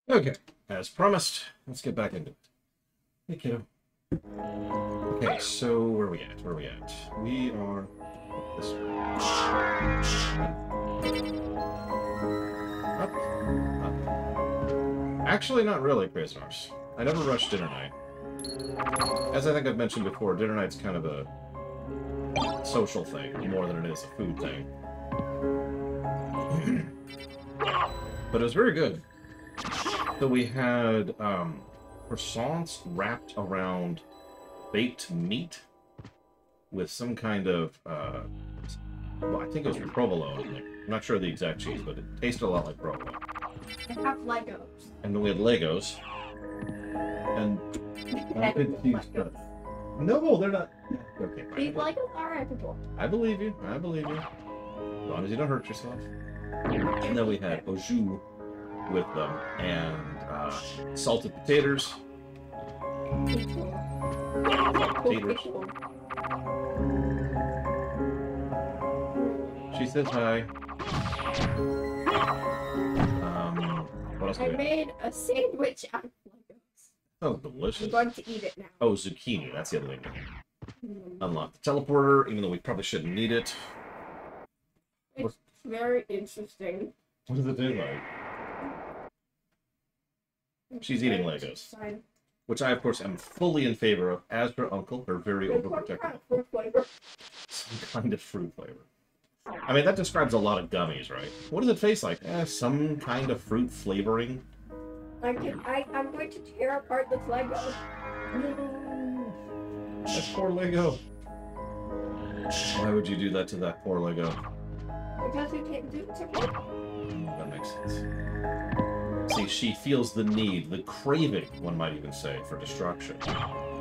Okay, as promised, let's get back into it. Hey, kiddo. Okay, so where are we at? Where are we at? We are this way. Up, up. Actually, not really, prisoners. I never rush dinner night. As I think I've mentioned before, dinner night's kind of a social thing more than it is a food thing. But it was very good. So we had croissants wrapped around baked meat with some kind of, well, I think it was provolone in there. I'm not sure of the exact cheese, but it tasted a lot like provolone. I have Legos. And then we had Legos. And no, they're not. Okay, fine. These Legos are edible. I believe you. I believe you. As long as you don't hurt yourself. And then we had au jus with them and salted potatoes. She says hi. What else? I made a sandwich out of Legos. Oh, delicious. I'm going to eat it now. Oh, zucchini. That's the other thing. Unlock the teleporter, even though we probably shouldn't need it. It's very interesting. What does it do, like? She's eating Legos. Which I, of course, am fully in favor of, as her uncle, her very overprotective. Some kind of fruit flavor. I mean, that describes a lot of gummies, right? What does it taste like? Some kind of fruit flavoring. I'm going to tear apart this Lego. No. That poor Lego. Why would you do that to that poor Lego? Because you can't do it to me. That makes sense. See, she feels the need, the craving, one might even say, for destruction.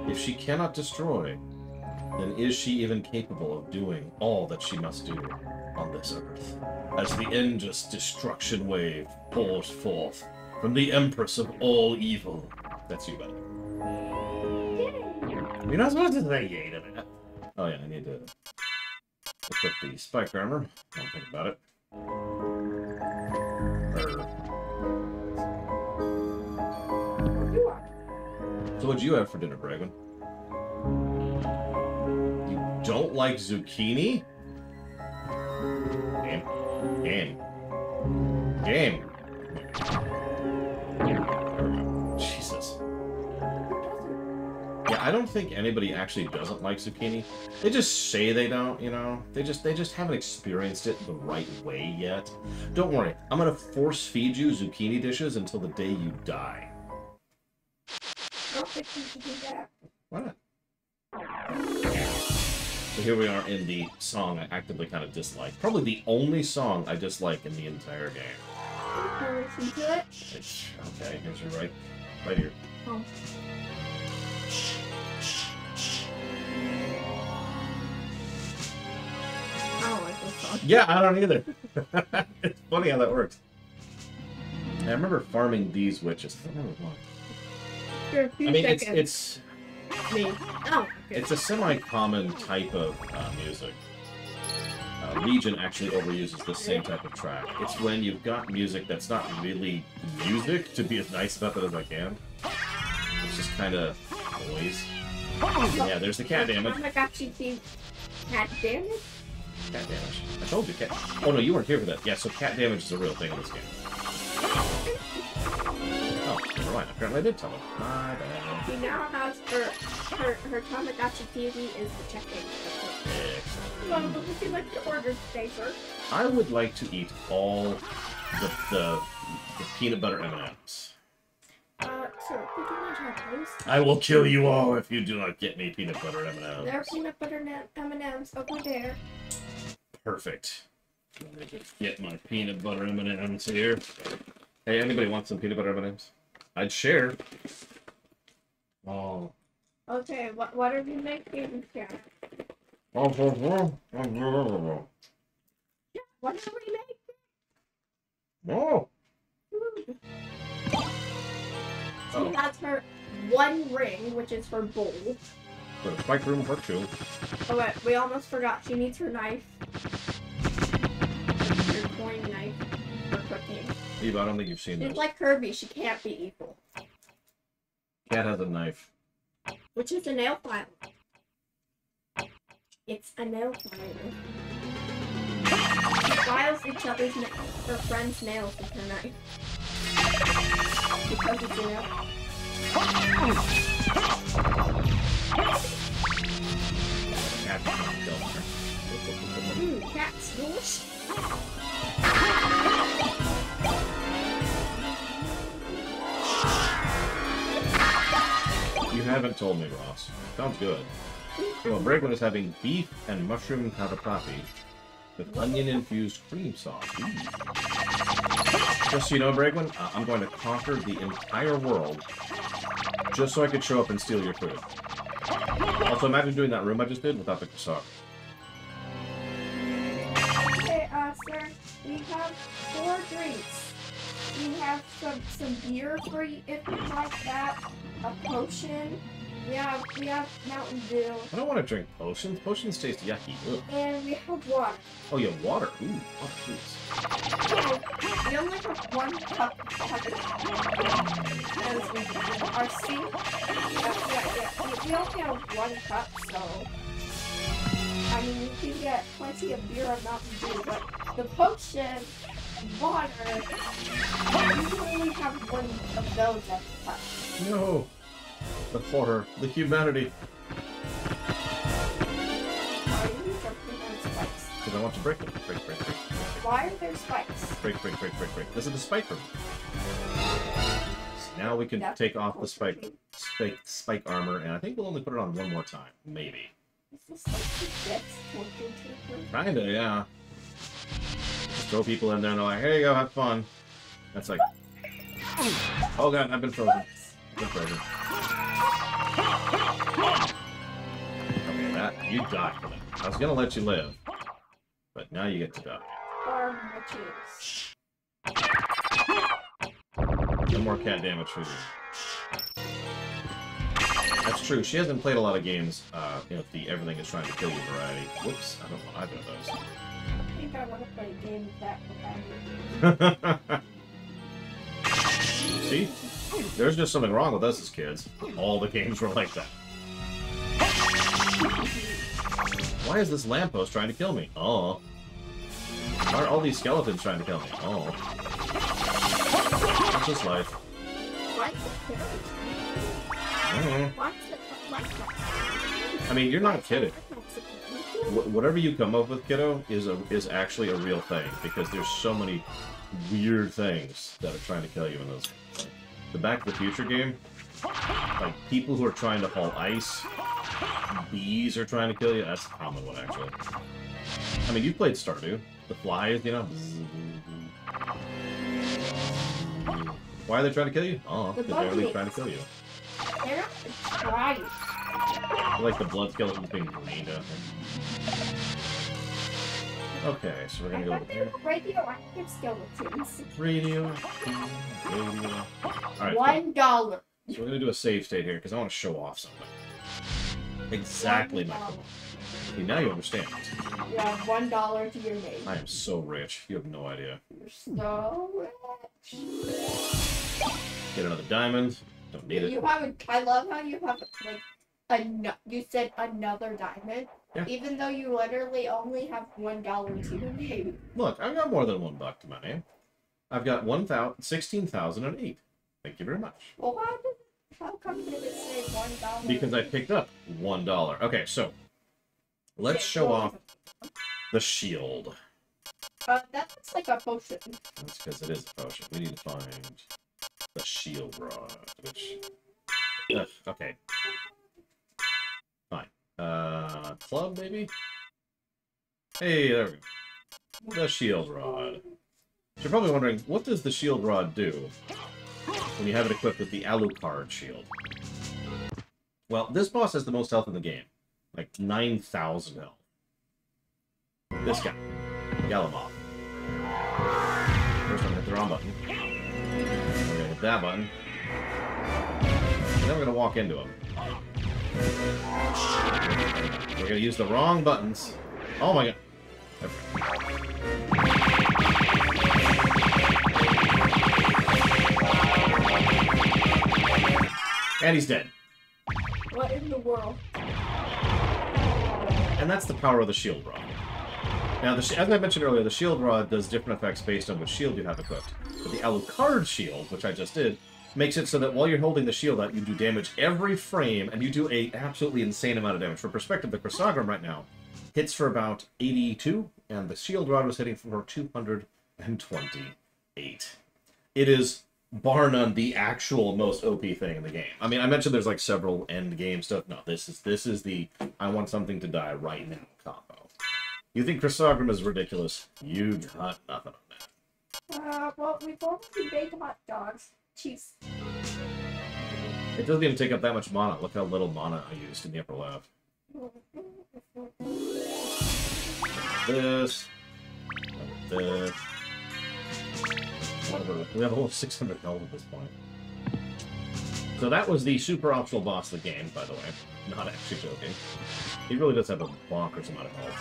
If she cannot destroy, then is she even capable of doing all that she must do on this earth? As the endless destruction wave pours forth from the Empress of all evil. That's you, buddy. You're not supposed to say yay to that. Oh yeah, I need to equip the spike armor. Don't think about it. So what'd you have for dinner, Dragon? You don't like zucchini? Game. Jesus. Yeah, I don't think anybody actually doesn't like zucchini. They just say they don't, you know? They just haven't experienced it the right way yet. Don't worry, I'm gonna force feed you zucchini dishes until the day you die. I don't think you should do that. Why not? So here we are in the song I actively kind of dislike. Probably the only song I dislike in the entire game. Can I listen to it? It's, okay, here's your right here. Oh. I don't like this song. Yeah, I don't either. It's funny how that works. I remember farming these witches. I don't remember why. For a few I mean, seconds. It's a semi-common type of music. Legion actually overuses the same type of track. It's when you've got music that's not really music, to be as nice about it as I can. It's just kind of noise. Yeah, there's the cat damage. Oh my god, she sees cat damage? Cat damage. I told you, cat. Oh no, you weren't here for that. Yeah, so cat damage is a real thing in this game. Oh, never mind. Apparently I did tell him. My bad. She now has her Tamagotchi TV is detecting. Well, what would you like to order today, sir? I would like to eat all the peanut butter M&Ms. Sir, we do not have those. I will kill you all if you do not get me peanut butter M&Ms. There are peanut butter M&Ms over there. Perfect. Let me just get my peanut butter M&Ms here. Hey, anybody want some peanut butter M&Ms? I'd share. Oh. Okay, what are you making, Cat? Oh. What are we making? Oh. She has her one ring, which is her bowl. For the spike room for two. Oh wait, we almost forgot. She needs her knife. Her coin knife for cooking. You Steve, I don't think you've seen She's this. like Kirby. She can't be evil. Cat has a knife. Which is a nail file. It's a nail file. She files each other's her friends' nails with her knife. Because it's a nail file. Cat can't kill her. Cat's yours. You haven't told me, Ross. Sounds good. Well, Bregman is having beef and mushroom katapati with onion-infused cream sauce. Ooh. Just so you know, Bregman, I'm going to conquer the entire world just so I could show up and steal your food. Also, imagine doing that room I just did without the croissant. Okay, sir, we have 4 drinks. We have some beer for you if you like that. A potion. We have Mountain Dew. I don't want to drink potions. Potions taste yucky. Ugh. And we have water. Oh, you have water. Ooh, oh, please. So, we only have 1 cup of our sink. We only have 1 cup, so I mean you can get plenty of beer and Mountain Dew, but the potion, water, you only have 1 of those at the cup. No. The horror. The humanity. Why are you jumping on spikes? Because I want to break them. Break. Why are there spikes? Break. This is the spike room. So now we can take off the spike armor, and I think we'll only put it on 1 more time. Maybe. Is this like the death torture chamber? Kinda, yeah. Just throw people in there and they're like, here you go, have fun. That's like... Oh god, I've been frozen. Okay, that... You died for that. I was gonna let you live. But now you get to die. No more cat damage for you. That's true. She hasn't played a lot of games, you know, the everything is trying to kill you variety. Whoops, I don't want either of those. I think I want to play a game with that. See? There's just something wrong with us as kids. All the games were like that. Why is this lamppost trying to kill me? Oh. Why are all these skeletons trying to kill me? Oh. That's just life. I mean, you're not kidding. Whatever you come up with, kiddo, is actually a real thing, because there's so many weird things that are trying to kill you in those. The Back to the Future game, like people who are trying to haul ice, bees are trying to kill you. That's a common one, actually. I mean, you played Stardew. The flies, you know. Why are they trying to kill you? Oh, because they're really trying to kill you. They're not trying. Like the blood skeletons being drained out. Okay, so we're gonna go over here. Radioactive skeletons. Radio. Alright. $1. So we're gonna do a save state here because I want to show off something. Exactly, Michael. Okay, now you understand. You have $1 to your name. I am so rich. You have no idea. You're so rich. Get another diamond. Don't need it. You have I love how you have like you said another diamond. Yeah. Even though you literally only have $1 to your name. Look, I've got more than $1 to my name. I've got 16,008. Thank you very much. Well, how come did it say $1? Because I picked up $1. Okay, so let's show off the shield. That looks like a potion. That's because it is a potion. We need to find the shield rod, which... Ugh, okay. Fine. Club, maybe? Hey, there we go. The shield rod. So you're probably wondering, what does the shield rod do when you have it equipped with the Alucard shield? Well, this boss has the most health in the game. Like 9,000 health. This guy. Galamoth. First I'm gonna hit the wrong button. I'm gonna hit that button. And then we're gonna walk into him. We're gonna use the wrong buttons. Oh my god. And he's dead. What in the world? And that's the power of the shield rod. Now, as I mentioned earlier, the shield rod does different effects based on which shield you have equipped. But the Alucard shield, which I just did, makes it so that while you're holding the shield out, you do damage every frame, and you do a absolutely insane amount of damage. For perspective, the Chrysogram right now hits for about 82, and the shield rod was hitting for 228. It is, bar none, the actual most OP thing in the game. I mean, I mentioned there's like several end game stuff. No, this is the I want something to die right now combo. You think Chrysogram is ridiculous? You got nothing on that. Well, we both made hot dogs. Cheese. It doesn't even take up that much mana. Look how little mana I used in the upper left. This. This. Whatever. We have almost 600 health at this point. So that was the super optional boss of the game, by the way. Not actually joking. He really does have a bonkers amount of health.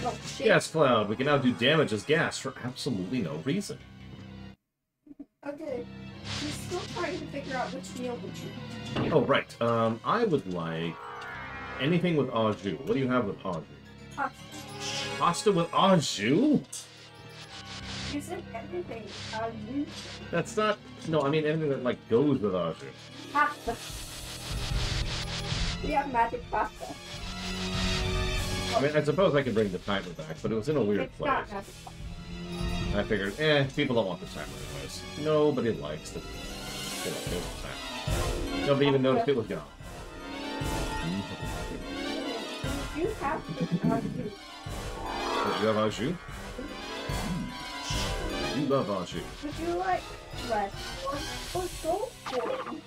Oh, shit. Gas Cloud. We can now do damage as gas for absolutely no reason. Okay. He's still trying to figure out which meal would you. Oh, right. I would like anything with au jus. What do you have with au jus? Pasta. Pasta with au jus? You said everything. You. That's not... No, I mean anything that, like, goes with au jus. Pasta. We have magic pasta. I mean, I suppose I could bring the timer back, but it was in a weird It's place. not magic pasta. I figured, people don't want the timer anyways. Nobody likes the... There's the timer. Nobody even noticed it was gone. You have to you. You have au jus? You love au jus. Would you like red or gold form?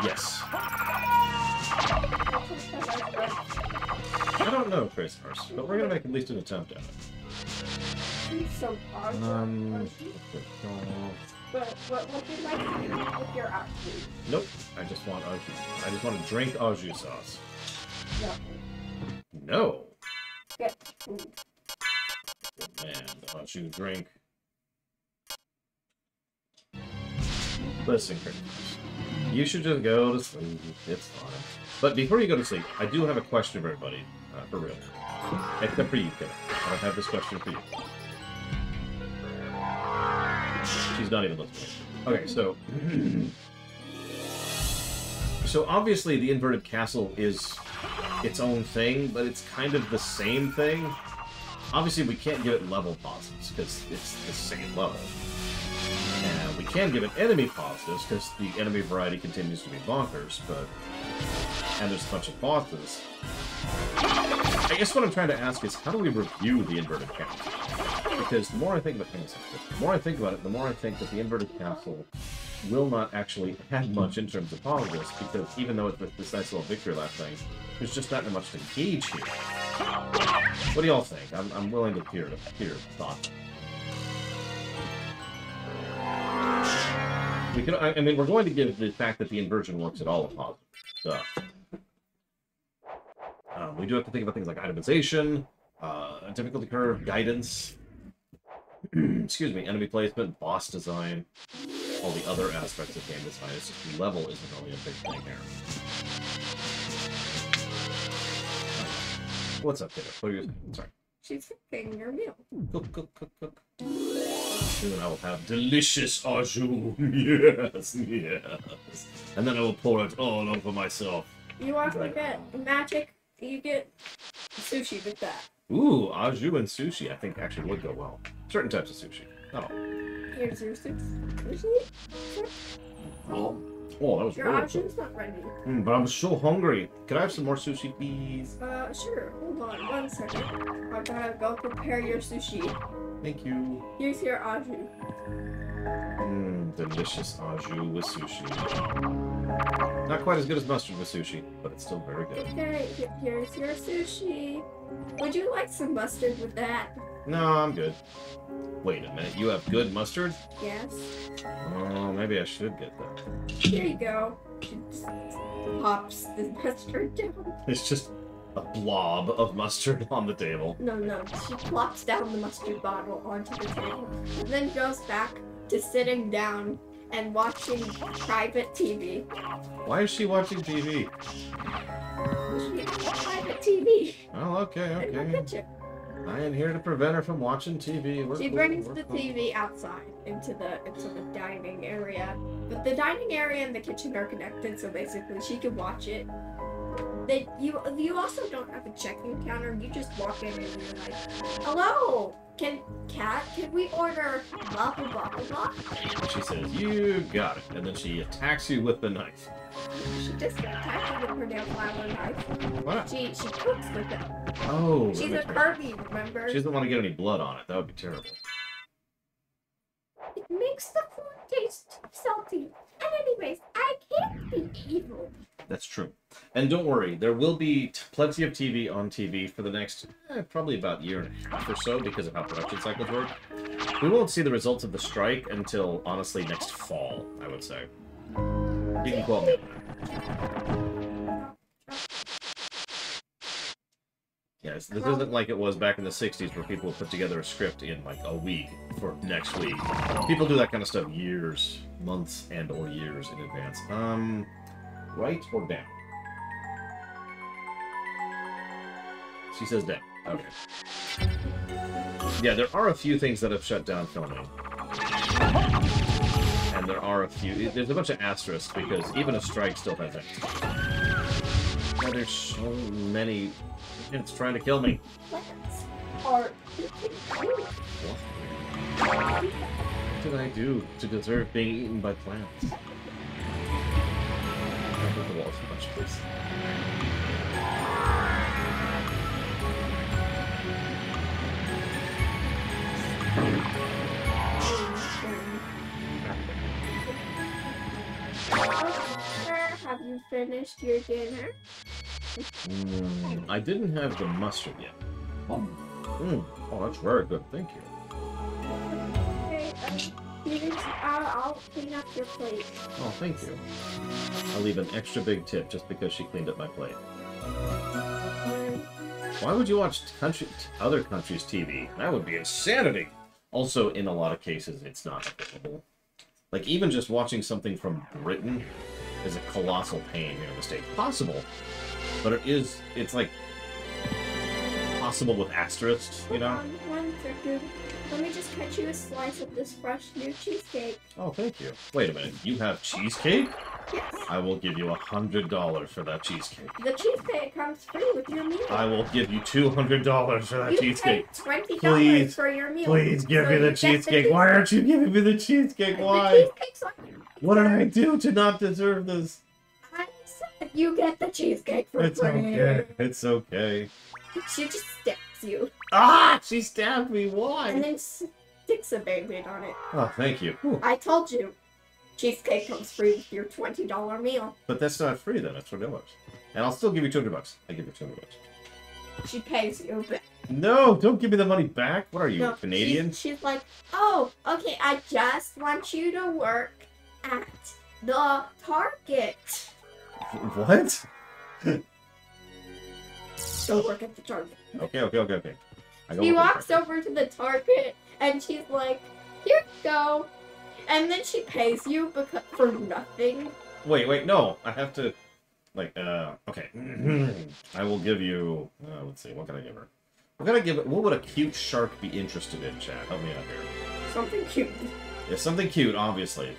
Yes. I don't know, Trace-Mars, but we're gonna make at least an attempt at it. So but what would you like to do with your au jus? Nope. I just want au jus. I just want to drink au jus sauce. No. No. Get food. Man, the au jus drink. Listen, Christmas. You should just go to sleep. It's fine. But before you go to sleep, I do have a question for everybody. For real. Except for you, Kim. I don't have this question for you. She's not even listening. Okay, so... So obviously the inverted castle is its own thing, but it's kind of the same thing. Obviously we can't give it level positives, because it's the same level. And we can give it enemy positives, because the enemy variety continues to be bonkers, but... And there's a bunch of bosses. I guess what I'm trying to ask is, how do we review the inverted castle? Because the more I think about it, the more I think about it, the more I think that the inverted castle will not actually add much in terms of positives, because even though it's this nice little victory lap thing, there's just not much to gauge here. What do y'all think? I'm willing to hear thoughts. We could, I mean, we're going to give the fact that the inversion works at all a positive stuff. We do have to think about things like itemization, difficulty curve, guidance, excuse me, enemy placement, boss design, all the other aspects of game design. It's just level isn't really a big thing here. What's up, Taylor? What are you saying? Sorry. She's cooking your meal. Cook. Soon I will have delicious au jus. Yes. And then I will pour it all over myself. You also get magic. You get sushi with that. Ooh, au jus and sushi I think actually would go well. Certain types of sushi. Oh. Here's your sushi. Oh, that was Your really au jus not ready. But I'm so hungry. Could I have some more sushi, please? Sure. Hold on 1 second. I gotta go prepare your sushi. Thank you. Here's your au jus. Delicious au jus with sushi. Not quite as good as mustard with sushi, but it's still very good. Okay, here's your sushi. Would you like some mustard with that? No, I'm good. Wait a minute, you have good mustard? Yes. Oh, maybe I should get that. Here you go. She just pops the mustard down. It's just a blob of mustard on the table. No. She plops down the mustard bottle onto the table. And then goes back to sitting down and watching private TV. Why is she watching TV? She has private TV Oh, okay, in the okay. kitchen. I am here to prevent her from watching TV. She brings the TV outside into the dining area, but the dining area and the kitchen are connected, so basically she can watch it. You also don't have a check-in counter. You just walk in and you're like, "Hello, can we order blah blah blah blah blah?" And she says, "You got it," and then she attacks you with the knife. She just attacks you with her damn flour knife. What? She cooks with it. Oh. She's a Kirby, remember? She doesn't want to get any blood on it. That would be terrible. It makes the food taste salty. And anyways, I can't be evil. That's true. And don't worry, there will be plenty of TV on TV for the next, probably about year and a half or so, because of how production cycles work. We won't see the results of the strike until, honestly, next fall, I would say. You can quote me on that. Yes, this isn't like it was back in the 60s where people would put together a script in like a week for next week. People do that kind of stuff years, months, and or years in advance. Right or down? She says down. Okay. Yeah, there are a few things that have shut down filming. And there are a few... There's a bunch of asterisks because even a strike still has it. Oh, there's so many... It's trying to kill me. Plants are What did I do to deserve being eaten by plants? I hit the wall too much, please. Have you finished your dinner? I didn't have the mustard yet. Oh, that's very good. Thank you. Okay, I'll clean up your plate. Oh, thank you. I'll leave an extra big tip just because she cleaned up my plate. Why would you watch other countries' TV? That would be insanity. Also, in a lot of cases, it's not available. Like, even just watching something from Britain is a colossal pain here in the States. Possible, but it's like, possible with asterisks, you know? One second. Let me just cut you a slice of this fresh new cheesecake. Oh, thank you. Wait a minute, you have cheesecake? Yes. I will give you $100 for that cheesecake. The cheesecake comes free with your meal. I will give you $200 for that cheesecake. $20 Please, for your meal. Please give me the cheesecake. Why aren't you giving me the cheesecake? Why? The cheesecake's on you. What did I do to not deserve this? I said you get the cheesecake for It's free. okay. It's okay. She just stabs you. Ah! She stabbed me. Why? And then sticks a Band-Aid on it. Oh, thank you. Whew. I told you. Cheesecake comes free with your $20 meal. But that's not free then. That's $20. And I'll still give you $200. I give you $200. She pays you, but No, don't give me the money back. What are you, no, Canadian? She's like, oh, okay, I just want you to work at the Target. What? Go work at the Target. Okay. She walks over to the Target and she's like, here you go. And then she pays you for nothing. Wait, no. I have to, like, okay. I will give you, let's see, what can I give her? What would a cute shark be interested in, chat? Help me out here. Something cute. Yeah, something cute, obviously.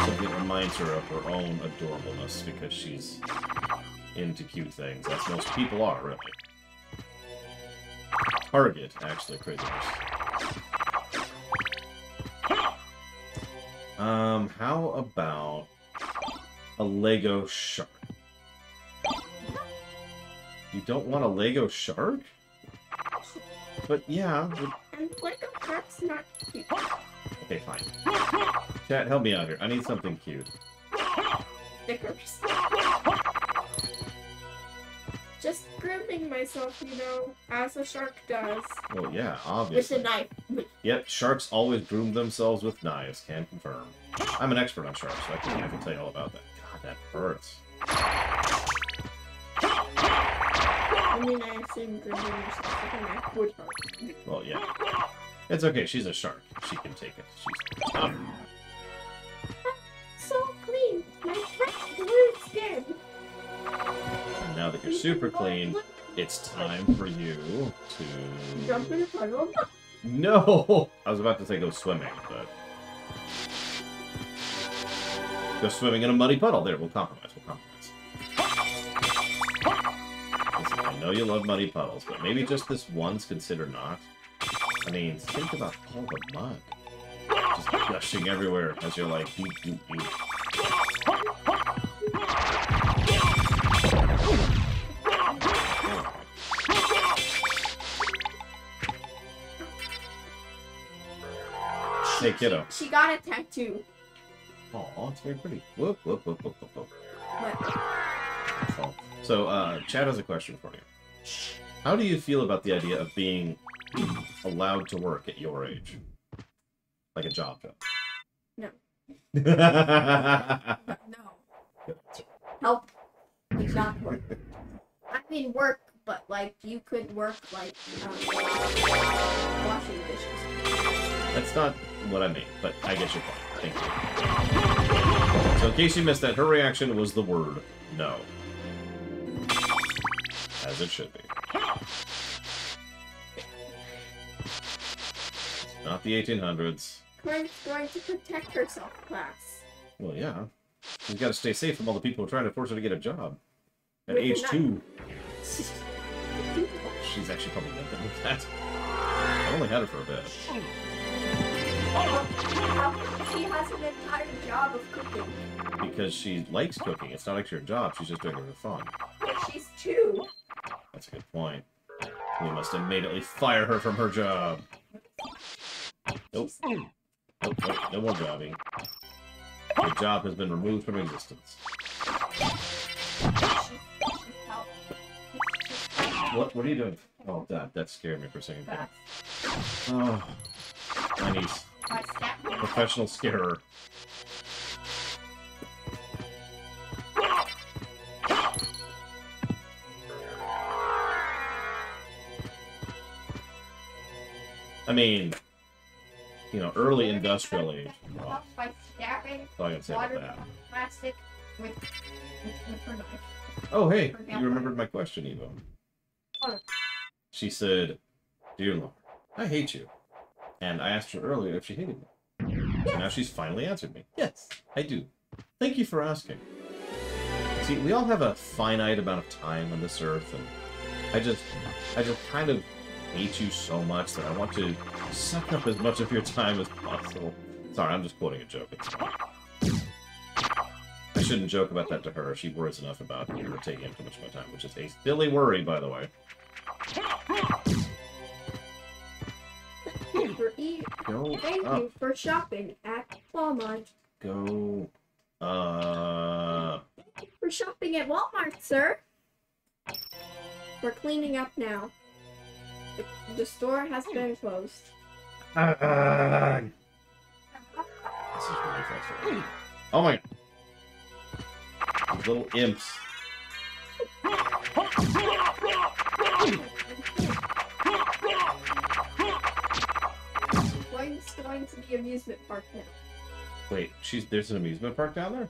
Something that reminds her of her own adorableness, because she's into cute things, as most people are, really. Target, actually, craziness. How about a Lego shark? You don't want a Lego shark? But yeah. And Lego shark's not cute. Okay, fine. Chat, help me out here. I need something cute. Stickers. Just grooming myself, you know, as a shark does. Well, yeah, obviously. With a knife. Yep, sharks always groom themselves with knives. Can confirm. I'm an expert on sharks, so I can tell you all about that. God, that hurts. I mean, I assume grooming yourself with a knife would hurt. Well, yeah. It's okay. She's a shark. She can take it. super clean, it's time for you to... Jump in a puddle. No! I was about to say go swimming, but... Go swimming in a muddy puddle. There, we'll compromise. Listen, I know you love muddy puddles, but maybe just this one's considered not. I mean, think about all the mud. Just gushing everywhere as you're like, doop, doop, doop. Hey, kiddo. She got a tattoo. Oh, it's very pretty. Whoop, whoop, whoop, whoop, whoop, whoop. What? So, Chad has a question for you. How do you feel about the idea of being allowed to work at your age? Like a job. No. Good No. Help. It's not work. I mean work, but like you could work like washing dishes. That's not what I mean, but I get your point. Thank you. So in case you missed that, her reaction was the word no. As it should be. It's not the 1800s. Corinne's going to protect herself, class. Well, yeah. She's got to stay safe from all the people who are trying to force her to get a job. At With age a 2. She's actually probably not good with that. I only had her for a bit. She has an entire job of cooking. Because she likes cooking. It's not actually her job. She's just doing it for fun. But she's 2. That's a good point. We must immediately fire her from her job. Nope. Nope, nope, no more jobbing. Her job has been removed from existence. What are you doing? Oh, that scared me for a second. Oh, my niece. Professional scarer. I mean, you know, early industrial age. Oh, By stabbing all I can say about that. plastic with her knife. Oh, hey, you remembered my question, Evo. Oh. She said, "Dear Lord, I hate you." And I asked her earlier if she hated me. So now she's finally answered me. Yes, I do. Thank you for asking. See, we all have a finite amount of time on this earth, and I just kind of hate you so much that I want to suck up as much of your time as possible. Sorry, I'm just quoting a joke. It's fine. I shouldn't joke about that to her. She worries enough about her taking up too much of my time, which is a silly worry, by the way. Go Thank up. you for shopping at Walmart. Go. Thank you for shopping at Walmart, sir. We're cleaning up now. The store has been closed. This is really frustrating. Oh my. These little imps. It's going to be amusement park now. Wait, there's an amusement park down there?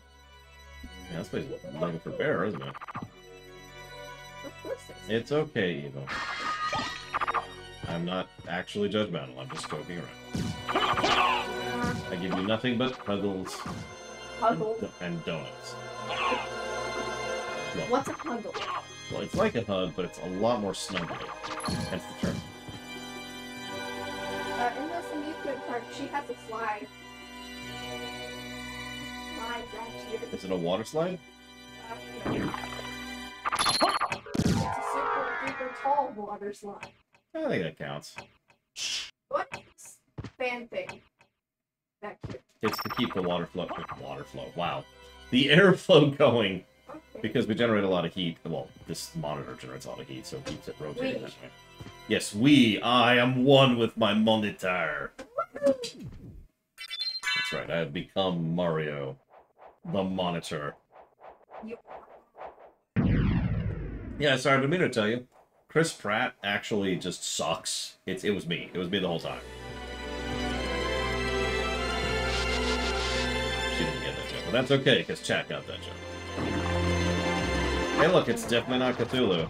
Yeah, this place is looking for bear, isn't it? Of course It's okay, Evo. I'm not actually judgmental, I'm just joking around. I give you nothing but puzzles and donuts. Well, What's a huggle? well, it's like a hug, but it's a lot more snuggly. Hence the term. In this amusement park, she has a slide. Slide back here. Is it a water slide? It's a super duper tall water slide. I think that counts. What's fan thing back here? It's to keep the water flow. Wow. The airflow going. Okay. Because we generate a lot of heat. Well, this monitor generates a lot of heat, so it keeps it rotating We. that way. Yes, I am one with my monitor. That's right, I have become Mario, the monitor. Yeah, sorry, I've been meaning to tell you. Chris Pratt actually just sucks. It was me. It was me the whole time. She didn't get that joke, but that's okay, because chat got that joke. Hey, look, it's definitely not Cthulhu.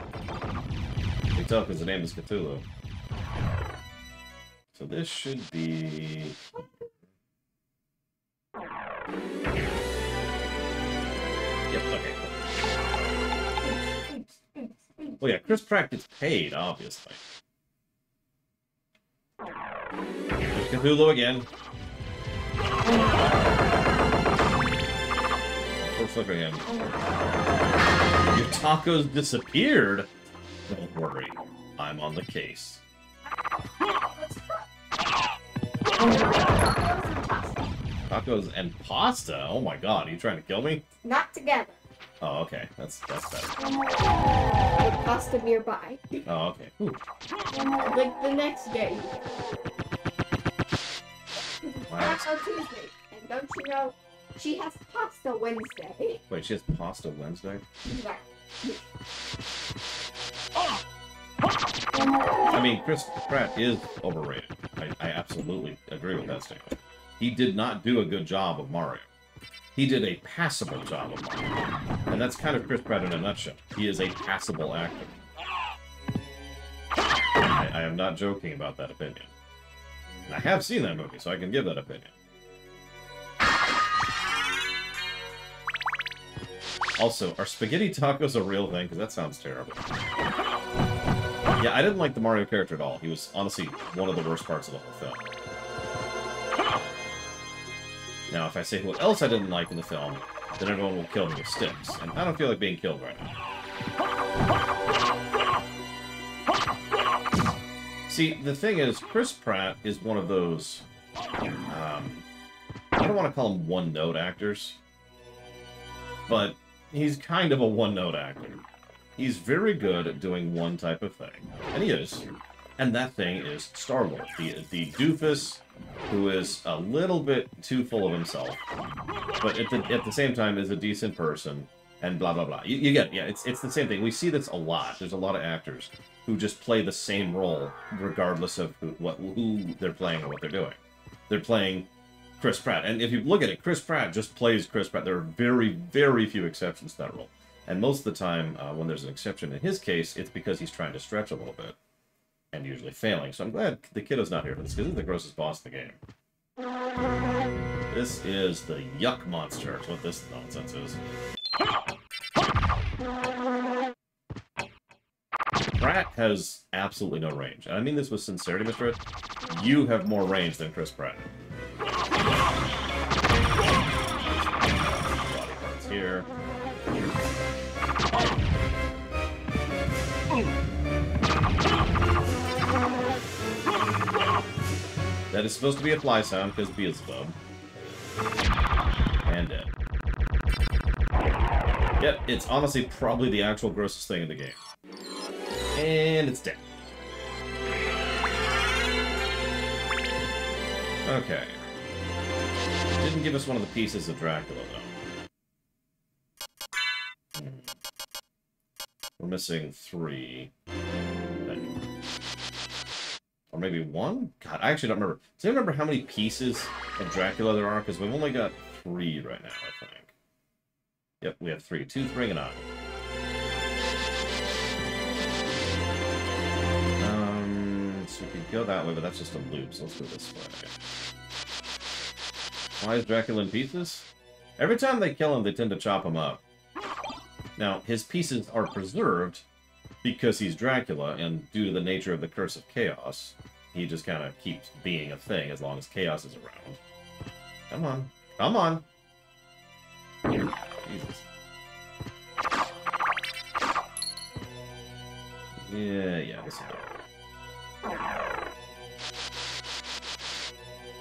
You can tell because the name is Cthulhu. So this should be... Yep, okay. Well, yeah, Chris Pratt gets paid, obviously. There's Cthulhu again. First look at him. Your tacos disappeared? Don't worry, I'm on the case. Tacos and pasta? Oh my god, are you trying to kill me? Not together. Oh, okay. That's better. With pasta nearby. Oh, okay. Ooh. Like the next day. Wow. That's on Tuesday. And don't you know, she has pasta Wednesday. Wait, she has pasta Wednesday? Exactly. I mean, Chris Pratt is overrated. I absolutely agree with that statement. He did not do a good job of Mario. He did a passable job of Mario. And that's kind of Chris Pratt in a nutshell. He is a passable actor. I am not joking about that opinion. And I have seen that movie, so I can give that opinion. Also, are spaghetti tacos a real thing? Because that sounds terrible. Yeah, I didn't like the Mario character at all. He was, honestly, one of the worst parts of the whole film. Now, if I say what else I didn't like in the film, then everyone will kill me with sticks. And I don't feel like being killed right now. See, the thing is, Chris Pratt is one of those... I don't want to call him one-note actors. But he's kind of a one-note actor. He's very good at doing one type of thing. And he is. And that thing is Star-Lord. The doofus who is a little bit too full of himself. But at the same time is a decent person. And blah, blah, blah. You get it. Yeah, it's the same thing. We see this a lot. There's a lot of actors who just play the same role regardless of who they're playing or what they're doing. They're playing Chris Pratt. And if you look at it, Chris Pratt just plays Chris Pratt. There are very, very few exceptions to that role. And most of the time, when there's an exception in his case, it's because he's trying to stretch a little bit. And usually failing. So I'm glad the kiddo's not here for this, because this is the grossest boss in the game. This is the Yuck Monster. That's what this nonsense is. Pratt has absolutely no range. And I mean this with sincerity, Mr. Ed. You have more range than Chris Pratt. Body parts here. That is supposed to be a fly sound, because Beelzebub. And dead. Yep, it's honestly probably the actual grossest thing in the game. And it's dead. Okay. Didn't give us one of the pieces of Dracula, though. We're missing 3. Or maybe 1? God, I actually don't remember. Does anyone remember how many pieces of Dracula there are? Because we've only got 3 right now, I think. Yep, we have 3. Tooth, ring, and eye. So we could go that way, but that's just a loop, so let's go this way. Why is Dracula in pieces? Every time they kill him, they tend to chop him up. Now, his pieces are preserved because he's Dracula, and due to the nature of the Curse of Chaos, he just kind of keeps being a thing as long as Chaos is around. Come on. Come on! Jesus. Yeah, this is good.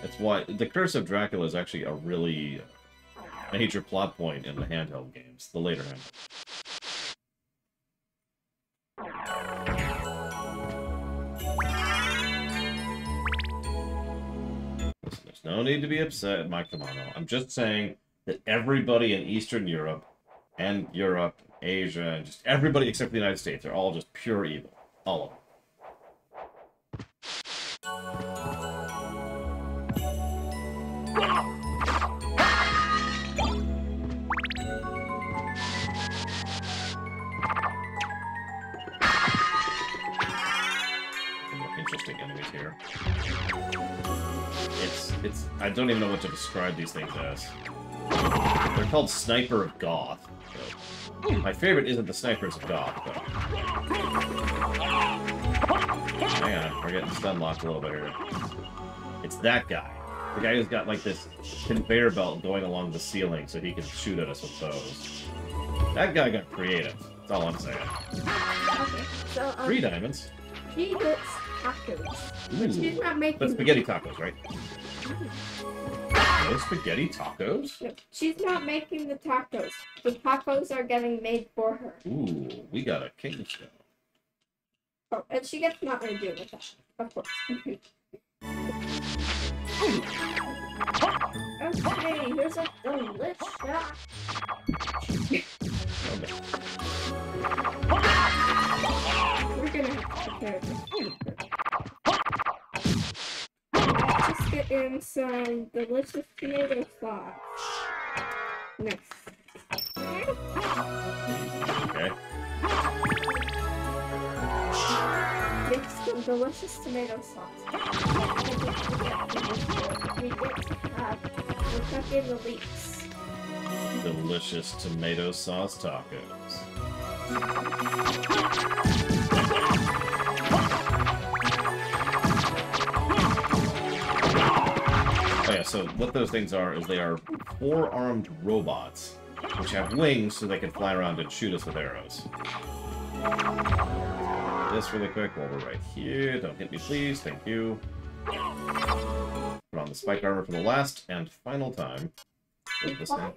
That's why the Curse of Dracula is actually a really major plot point in the handheld games, the later handheld. Listen, there's no need to be upset, Mike Tamano. I'm just saying that everybody in Eastern Europe, and Europe, Asia, and just everybody except for the United States are all just pure evil. All of them. I don't even know what to describe these things as. They're called Sniper of Goth. So. My favorite isn't the Snipers of Goth, but... Hang on, we're getting stun locked a little bit here. It's that guy. The guy who's got, like, this conveyor belt going along the ceiling so he can shoot at us with bows. That guy got creative. That's all I'm saying. Okay, so, 3 diamonds. she gets tacos. But she's not making... That's spaghetti tacos, right? No spaghetti tacos? No, she's not making the tacos. The tacos are getting made for her. Ooh, we got a kingstone. Oh, and she gets nothing to do with that, of course. Okay, here's a delicious. Okay. We're gonna have to prepare this. Let's just get in some delicious tomato sauce. Next. Okay. Get some delicious tomato sauce. We get we're cooking the leeks. Delicious tomato sauce tacos. Oh yeah, so what those things are is they are 4-armed robots, which have wings so they can fly around and shoot us with arrows. This really quick while we're right here. Don't hit me, please. Thank you. Put on the spike armor for the last and final time. What's this thing?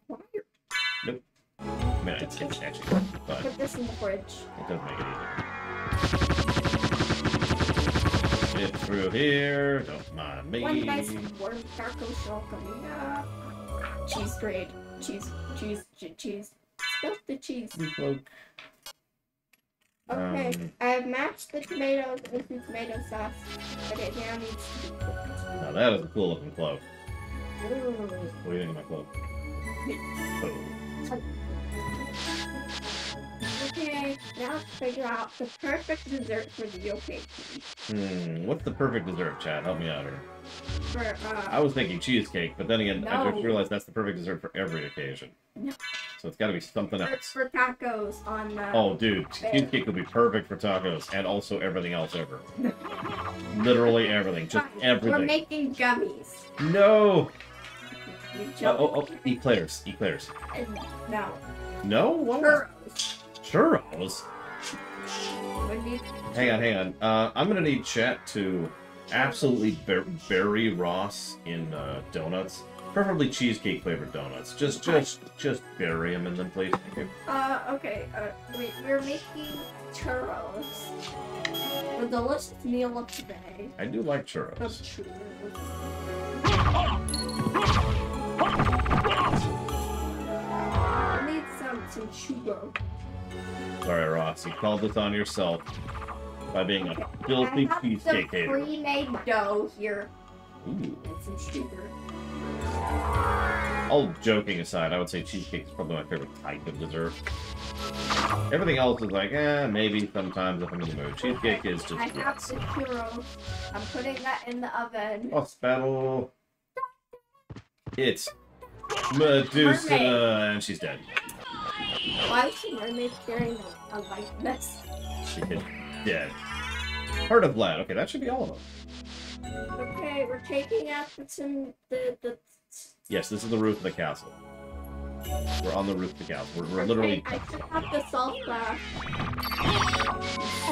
What? Nope. I mean, it's catchy, but Put this in the fridge. it does make it easy. Get through here. Don't mind me. One nice warm taco shell coming up. Cheese grade. Cheese. Spill the cheese. Cloak. Okay, I've matched the tomatoes into tomato sauce, but it now needs to be cooked. Now that is a cool looking cloak. Ooh. What do you think of my cloak? Oh. Okay, now let's figure out the perfect dessert for the yokai. What's the perfect dessert, Chad? Help me out here. For, I was thinking cheesecake, but then again, I just No. realized that's the perfect dessert for every occasion. No. So it's got to be something else. for tacos on Oh, dude, cheesecake would be perfect for tacos, and also everything else ever. Literally everything, just We're everything. making gummies. No! You jump Eclairs. and no. No? What? Churros. Churros? We need Hang on. I'm gonna need chat to absolutely bury Ross in donuts. Preferably cheesecake flavored donuts. Just bury them in them, please. Thank you. Okay. We're making churros. The delicious meal of today. I do like Of churros. churros. I need some churro. Sorry, Ross. You called this on yourself by being a filthy I have cheesecake some hater. pre-made dough here. Ooh. And some sugar. All joking aside, I would say cheesecake is probably my favorite type of dessert. Everything else is like, maybe sometimes if I'm in the mood. Cheesecake is just I have yes. the churros. I'm putting that in the oven. Oh, battle. It's Medusa, Mermaid. and she's dead. Why is the mermaid carrying a light vest? She is dead. Heart of Vlad. Okay, that should be all of them. Okay, we're taking out the Yes, this is the roof of the castle. We're on the roof of the castle. We're literally... I took out the salsa.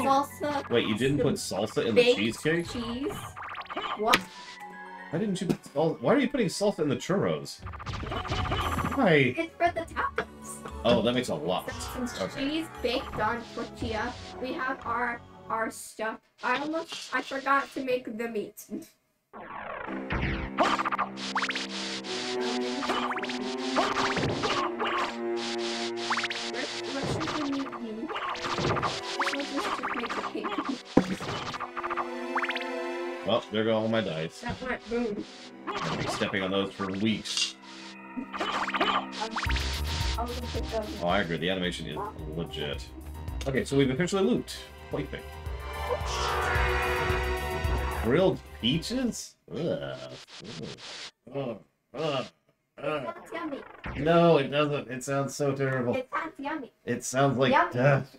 Salsa. Wait, you didn't put salsa in the baked cheesecake? Cheese. What? Why didn't you put salsa? Why are you putting salsa in the churros? Why? It's for the tacos. Oh, that makes a lot of Some sense. Okay. cheese baked on tortilla. We have our stuff. I forgot to make the meat. What should the meat be? Well, there go all my dice. That went boom. I'm gonna be stepping on those for weeks. I'll look at them. Oh, I agree. The animation is legit. Okay, so we've officially looped. Plaything. Grilled peaches? Ugh. It sounds yummy. No, it doesn't. It sounds so terrible. It sounds yummy. It sounds like Yummy. death.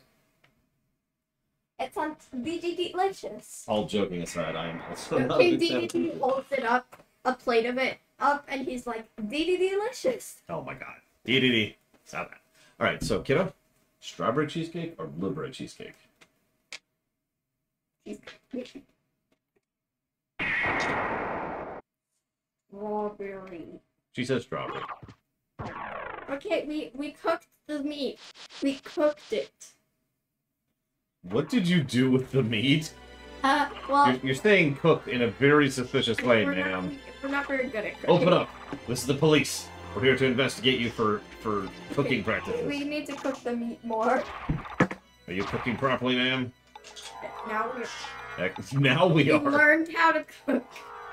It sounds delicious. All joking aside, I am also not a Okay, big fan of DDD peaches. holds it up, a plate of it up, and he's like, delicious. Oh my god. DDD. Stop that. Alright, so kiddo, strawberry cheesecake or blueberry cheesecake? Strawberry. She says strawberry. Okay, we cooked the meat. We cooked it. What did you do with the meat? Well, You're saying cook in a very suspicious way, we're ma'am. we're not very good at cooking. Open up. This is the police. We're here to investigate you for cooking practices. We need to cook the meat more. Are you cooking properly, ma'am? Now Now we we are. learned how to cook.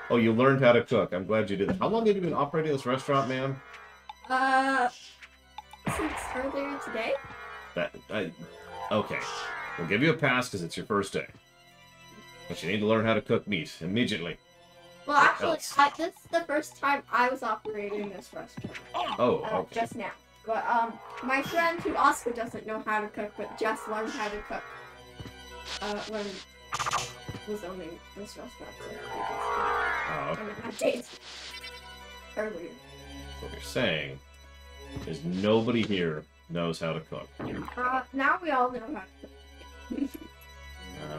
Oh, you learned how to cook. I'm glad you did that. How long have you been operating this restaurant, ma'am? Since earlier today. Okay. We'll give you a pass because it's your first day. But you need to learn how to cook meat immediately. Well, actually, this is the first time I was operating this restaurant. Oh, okay. Just now. But, my friend who also doesn't know how to cook, but just learned how to cook, when was owning this restaurant. Oh, And I dated earlier. what you're saying is nobody here knows how to cook. Now we all know how to cook.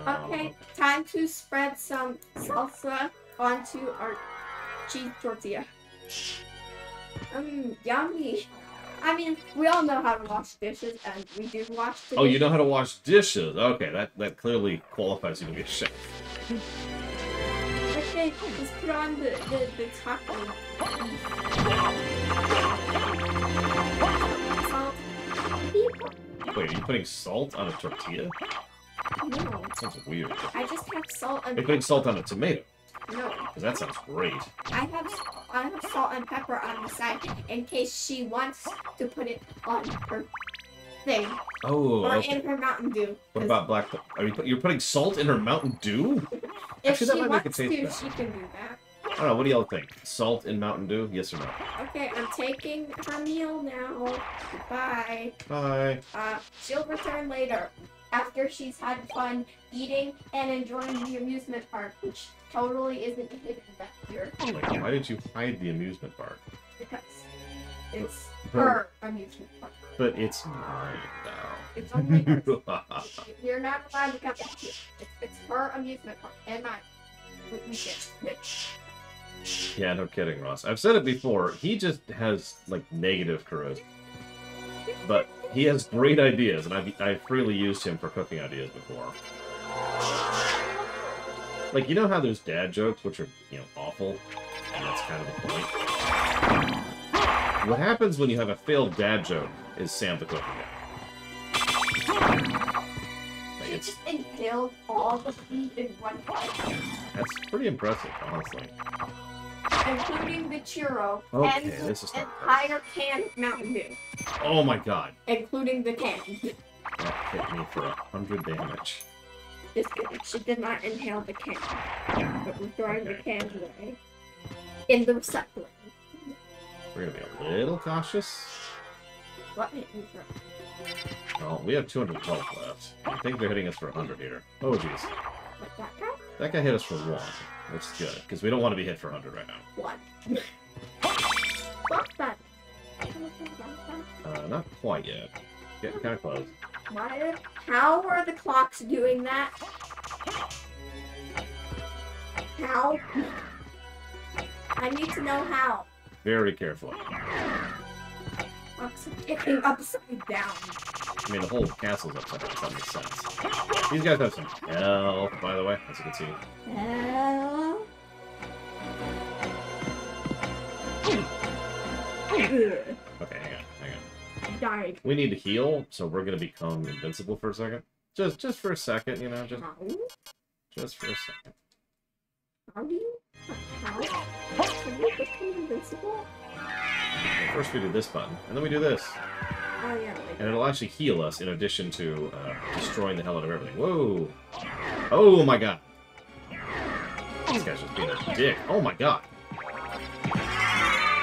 Okay, time to spread some salsa onto our cheese tortilla. Yummy. I mean, we all know how to wash dishes, and we do wash the Oh, you know dishes. how to wash dishes. Okay, that clearly qualifies you to be a chef. Okay, let's put on the taco. Salt. Wait, are you putting salt on a tortilla? No, That sounds weird. I just have salt and You're putting salt on a tomato. No, Because that sounds great. I have salt and pepper on the side in case she wants to put it on her thing Oh, or okay. in her Mountain Dew. What about black pepper? You're putting salt in her Mountain Dew? If Actually, that she might make it wants to, taste better. she can do that. I don't know. What do y'all think? Salt in Mountain Dew? Yes or no? Okay, I'm taking her meal now. Goodbye. Bye. She'll return later after she's had fun eating and enjoying the amusement park, which totally isn't hidden back here Like, why did you hide the amusement park? because it's But- her amusement park. But it's mine It's only hers. now. You're not allowed to come back here. It's her amusement park and mine. We can't. Yeah, no kidding, Ross. I've said it before. He just has, like, negative charisma. But he has great ideas, and I've freely used him for cooking ideas before. Like, you know how there's dad jokes, which are, awful? And that's kind of the point. What happens when you have a failed dad joke is Sam the cooking guy. Like, She it's, just inhaled all the food in one bite, that's pretty impressive, honestly. including the churro Okay, and this is the not entire can of Mountain Dew, Oh my god. including the can. That hit me for 100 damage. Just kidding. She did not inhale the can, but we're throwing the can away in the recycling. We're gonna be a little cautious. What hit me from? Well, we have 212 left. I think they're hitting us for 100 here. Oh, jeez. Like that guy? That guy hit us for 1, which is good, because we don't want to be hit for 100 right now. One. What's that? Not quite yet. Getting kind of close. What? How are the clocks doing that? How? I need to know how. Very carefully. Clocks are ticking upside down. I mean, the whole castle's upside down, so that makes sense. These guys have some health, by the way, as you can see. Okay, hang on. Died. We need to heal, so we're gonna become invincible for a second. Just for a second, just for a second. How do you? How? Can you become invincible? Well, first we do this button, and then we do this. Oh yeah. And it'll actually heal us in addition to destroying the hell out of everything. Whoa! Oh my god! This guy's just being a dick. Oh my god.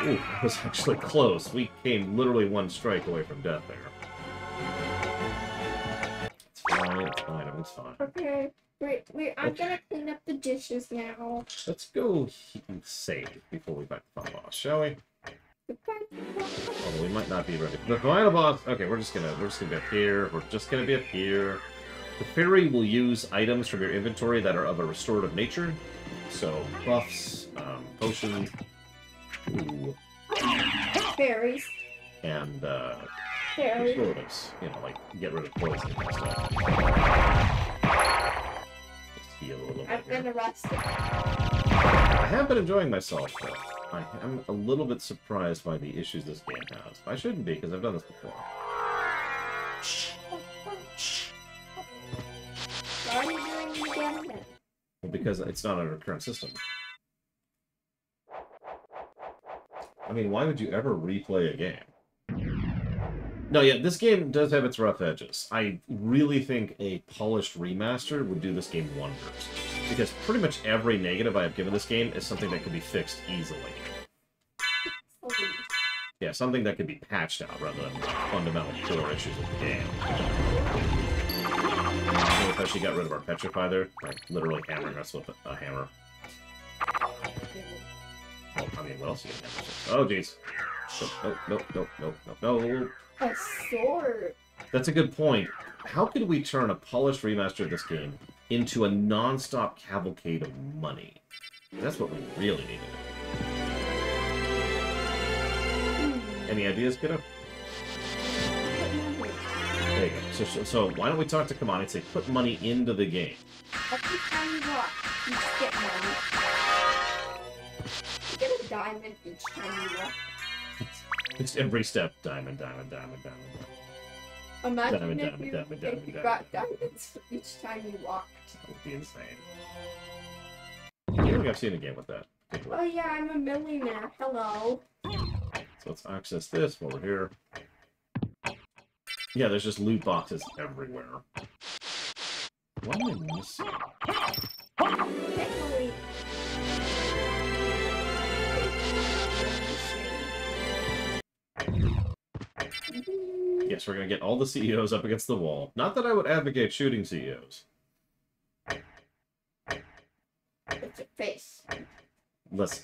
Ooh, that was actually close. We came literally one strike away from death there. It's fine, it's fine, everything's fine. Okay. Wait, I'm gonna clean up the dishes now. Let's go save before we fight the final boss, shall we? Although we might not be ready. The final boss. Okay, we're just gonna be up here. We're just gonna be up here. The fairy will use items from your inventory that are of a restorative nature. So buffs, potions, ooh, Fairies. and Fairies. restoratives. You know, like get rid of poison and stuff. Just heal a little bit. I'm gonna rest. I have been enjoying myself, though. I am a little bit surprised by the issues this game has. I shouldn't be, because I've done this before. Why are you doing it again then? Well, because it's not under current system. I mean, why would you ever replay a game? No, yeah, this game does have its rough edges. I really think a polished remaster would do this game wonders. Because pretty much every negative I have given this game is something that can be fixed easily. Yeah, something that could be patched out rather than fundamental core issues of the game. Notice how she got rid of our Petrify there? Like, literally hammering us with a hammer. Oh, I mean, what else you can hammer? Oh, jeez. No. A sword. That's a good point. How could we turn a polished remaster of this game into a non-stop cavalcade of money? That's what we really need to do. Any ideas, kiddo? There you go. So why don't we talk to Kamani and say, put money into the game? Every time you walk, you just get money. You get a diamond each time you walk. It's every step. Diamond. Imagine if you got diamonds each time you walked. That would be insane. I don't think I've seen a game with that. Oh yeah, I'm a millionaire. Hello. So let's access this while we're here. Yeah, there's just loot boxes everywhere. What am I missing? Thankfully. Yes, we're gonna get all the CEOs up against the wall. Not that I would advocate shooting CEOs. It's a face. Listen.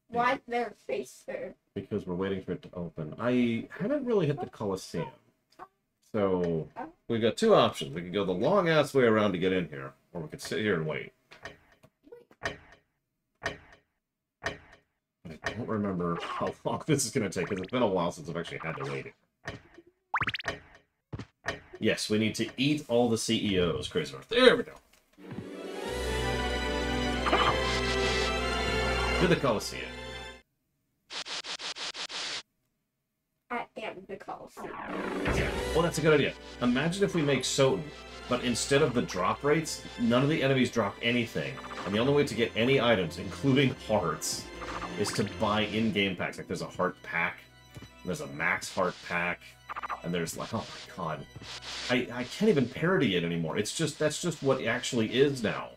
Why is there a face there? Because we're waiting for it to open. I haven't really hit the Coliseum. So, we've got two options. We can go the long-ass way around to get in here, or we could sit here and wait. I don't remember how long this is going to take, because it's been a while since I've actually had to wait it. Yes, we need to eat all the CEOs, Crazy Earth. There we go. To the Coliseum. I am the Coliseum. Well, that's a good idea. Imagine if we make Soten, but instead of the drop rates, none of the enemies drop anything. And the only way to get any items, including hearts, is to buy in-game packs. Like, there's a heart pack, there's a max heart pack, and there's like, oh my god. I can't even parody it anymore. It's just, that's just what it actually is now.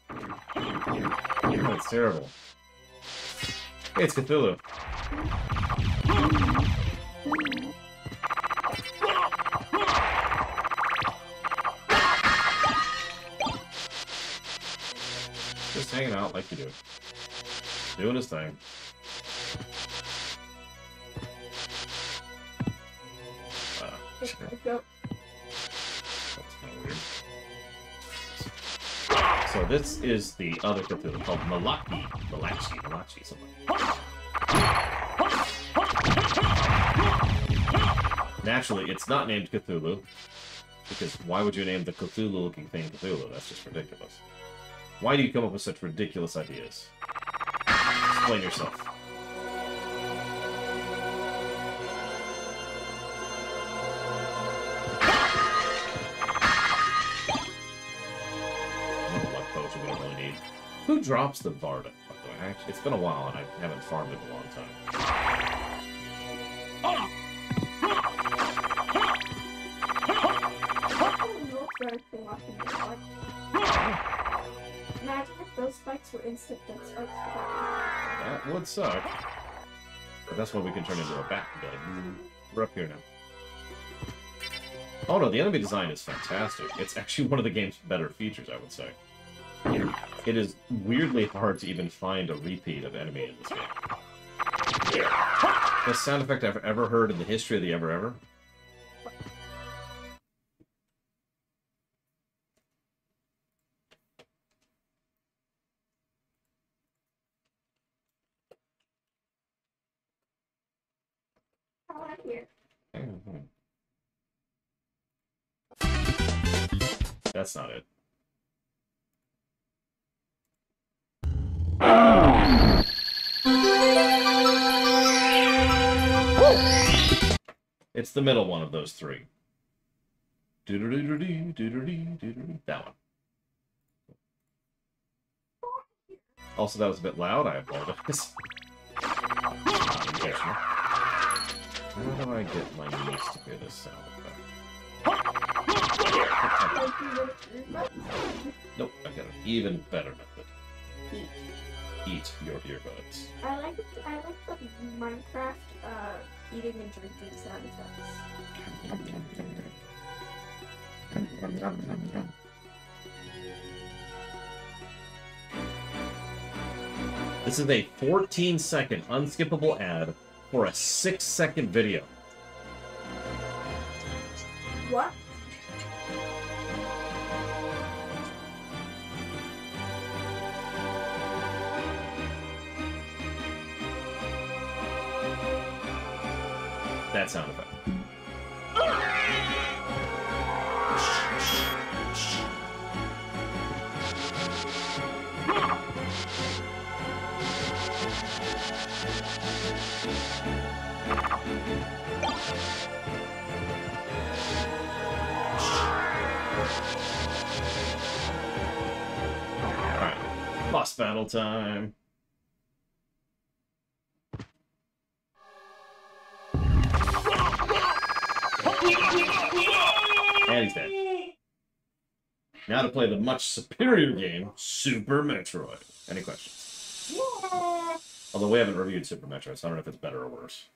Oh, it's terrible. Hey, it's Cthulhu. Just hanging out like you do. Doing his thing. That's kind of weird. So this is the other Cthulhu called Malachi, something. Naturally, it's not named Cthulhu, because why would you name the Cthulhu-looking thing Cthulhu? That's just ridiculous. Why do you come up with such ridiculous ideas? Explain yourself. Who drops the Varda, by the way? Actually, it's been a while, and I haven't farmed it in a long time. Imagine if those spikes were instant death spikes. That would suck. But that's when we can turn into a bat and go, we're up here now. Oh no, the enemy design is fantastic. It's actually one of the game's better features, I would say. It is weirdly hard to even find a repeat of enemy in this game. Best sound effect I've ever heard in the history of the ever. Right here. That's not it. It's the middle one of those three. That one. Also, that was a bit loud. I apologize. Not intentional. How do I get my niece to hear this sound effect? Nope, I got an even better method. Eat your earbuds. I like the Minecraft eating and drinking sound effects. This is a 14-second unskippable ad for a 6-second video. What? That sound effect. Alright, boss battle time. And he's dead. Now to play the much superior game, Super Metroid. Any questions? Although we haven't reviewed Super Metroid, so I don't know if it's better or worse.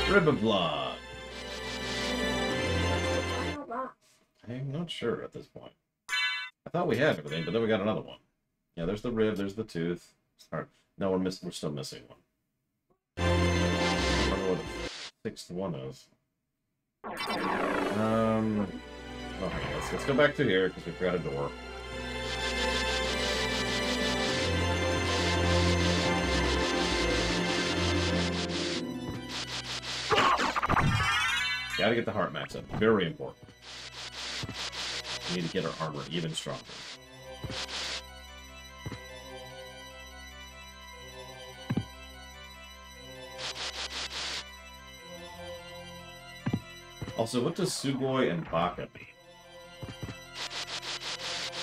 Rib of Blood. I'm not sure at this point. I thought we had everything, but then we got another one. Yeah, there's the rib, there's the tooth. Alright. No, we're still missing one. I don't remember what the 6th one is. Oh, hang on. Let's go back to here, because we forgot a door. Gotta get the heart max up. Very important. We need to get our armor even stronger. Also, what does Sugoi and Baka mean?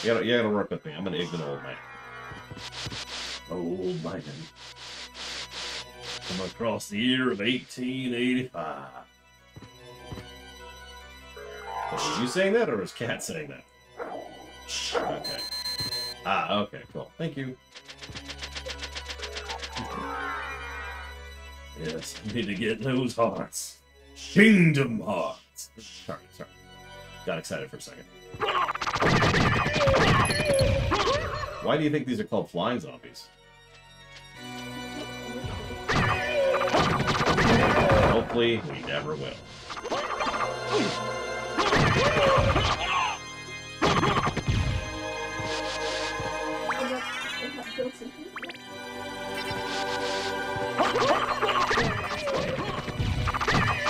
You gotta work with me. I'm an ignorant old man. Old man. Come across the year of 1885. Are you saying that, or is Cat saying that? Okay. Ah, okay, cool. Thank you. Yes, I need to get those hearts. Kingdom Hearts. Sorry. Got excited for a second. Why do you think these are called flying zombies? Hopefully, we never will.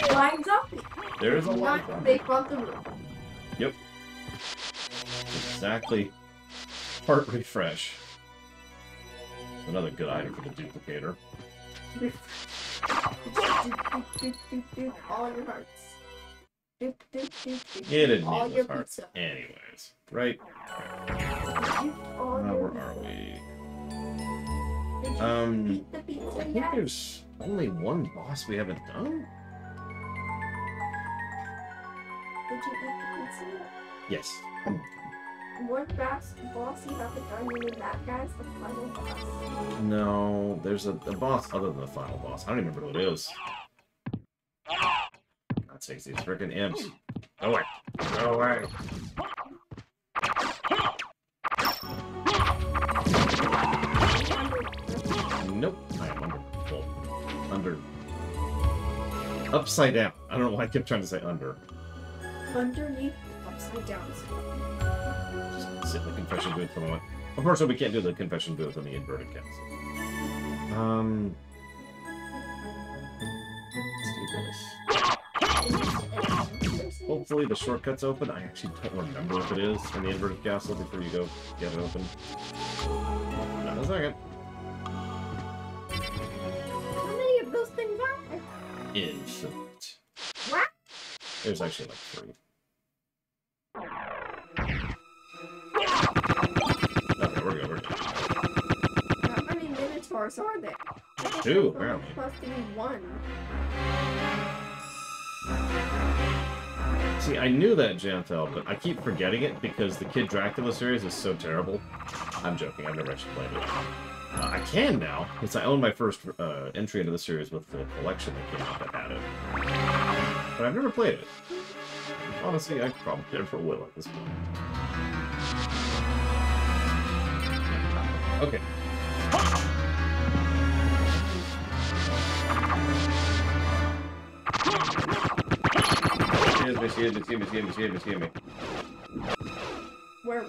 Flying zombie. There's a lot of They bought the room. Yep. Exactly. Heart refresh. Another good item for the duplicator. All your hearts. You didn't All need your those hearts pizza. anyways, right? All Now, your where are we? Did you eat the pizza I think yet? there's only one boss we haven't done. Did you get to consider it? Yes. What boss you haven't done, you mean that guy's the final boss? No, there's a boss other than the final boss. I don't even remember who it is. God sakes, these freaking imps. Go away. Go away. Nope. I am under. Well, under. Upside down. I don't know why I kept trying to say under. Underneath, upside down. Just sit in the confession booth for a moment. Unfortunately, we can't do the confession booth on the inverted castle. Let's do this. Hopefully the shortcut's open. I actually don't remember if it is in the inverted castle before you go get it open. Not a second. How many of those things are there? Infinite. What? There's actually like 3. Okay, we're good. How many minotaurs are there? 2, apparently. Supposed to be 1. See, I knew that, Janthel, but I keep forgetting it because the Kid Dracula series is so terrible. I'm joking, I've never actually played it. I can now, because I own my first entry into the series with the collection that came out that had it. But I've never played it. Honestly, I probably never will at this point. Okay. Excuse me. Where?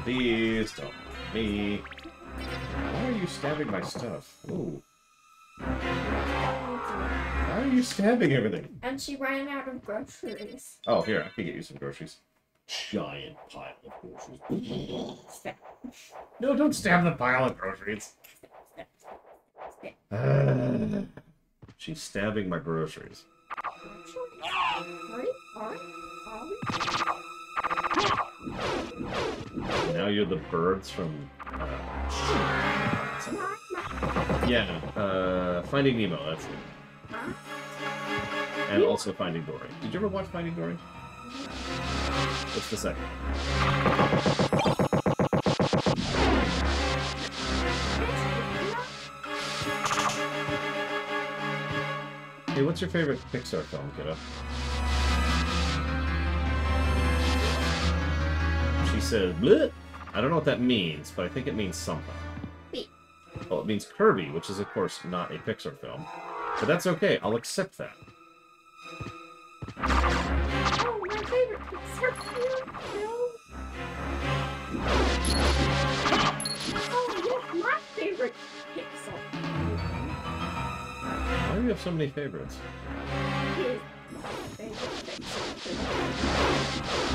These don't me. Why are you stabbing my stuff? Ooh. Why are you stabbing everything? And she ran out of groceries. Oh, here, I can get you some groceries. Giant pile of groceries. No, don't stab the pile of groceries. She's stabbing my groceries. Now you're the birds from... Finding Nemo, that's it. And also Finding Dory. Did you ever watch Finding Dory? What's the second? Hey, what's your favorite Pixar film, kiddo? She said, bleh. I don't know what that means, but I think it means something. Well, it means Kirby, which is, of course, not a Pixar film. But that's okay, I'll accept that. Oh, my favorite Pixar film. Oh, yes, my favorite Pixar. Why do you have so many favorites?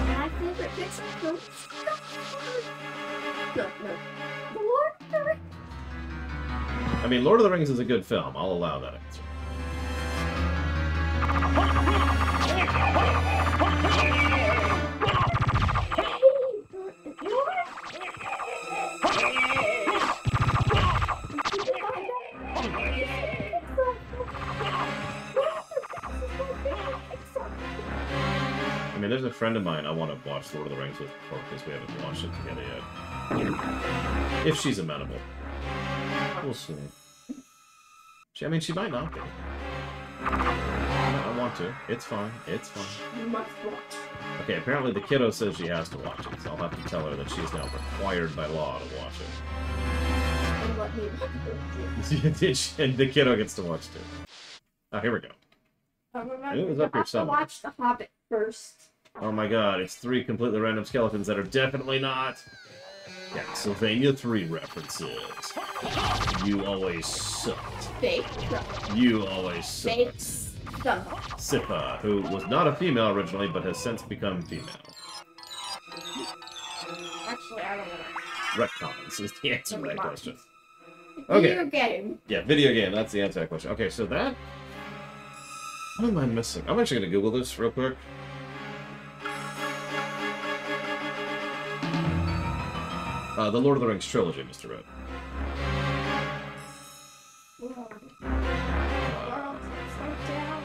My favorite Pixar film. No. The Lord of the Rings. I mean, Lord of the Rings is a good film. I'll allow that answer. I mean, there's a friend of mine I want to watch Lord of the Rings with because we haven't watched it together yet. If she's amenable. We'll see. I mean, she might not be. I want to. It's fine. It's fine. You must watch. Okay, apparently the kiddo says she has to watch it, so I'll have to tell her that she's now required by law to watch it. And let me And the kiddo gets to watch too. Oh, here we go. remember, It was up here you have to somewhere. watch The Hobbit first. Oh my god, it's 3 completely random skeletons that are definitely not Castlevania 3 references. You always sucked. Fake. You always sucked. Fake stuff. Sippa, who was not a female originally, but has since become female. Actually, I don't know. Retcons is the answer to that question. Video game. Yeah, video game, that's the answer to that question. Okay, so that... What am I missing? I'm actually going to Google this real quick. The Lord of the Rings trilogy, Mr. Red. Whoa. World's upside down.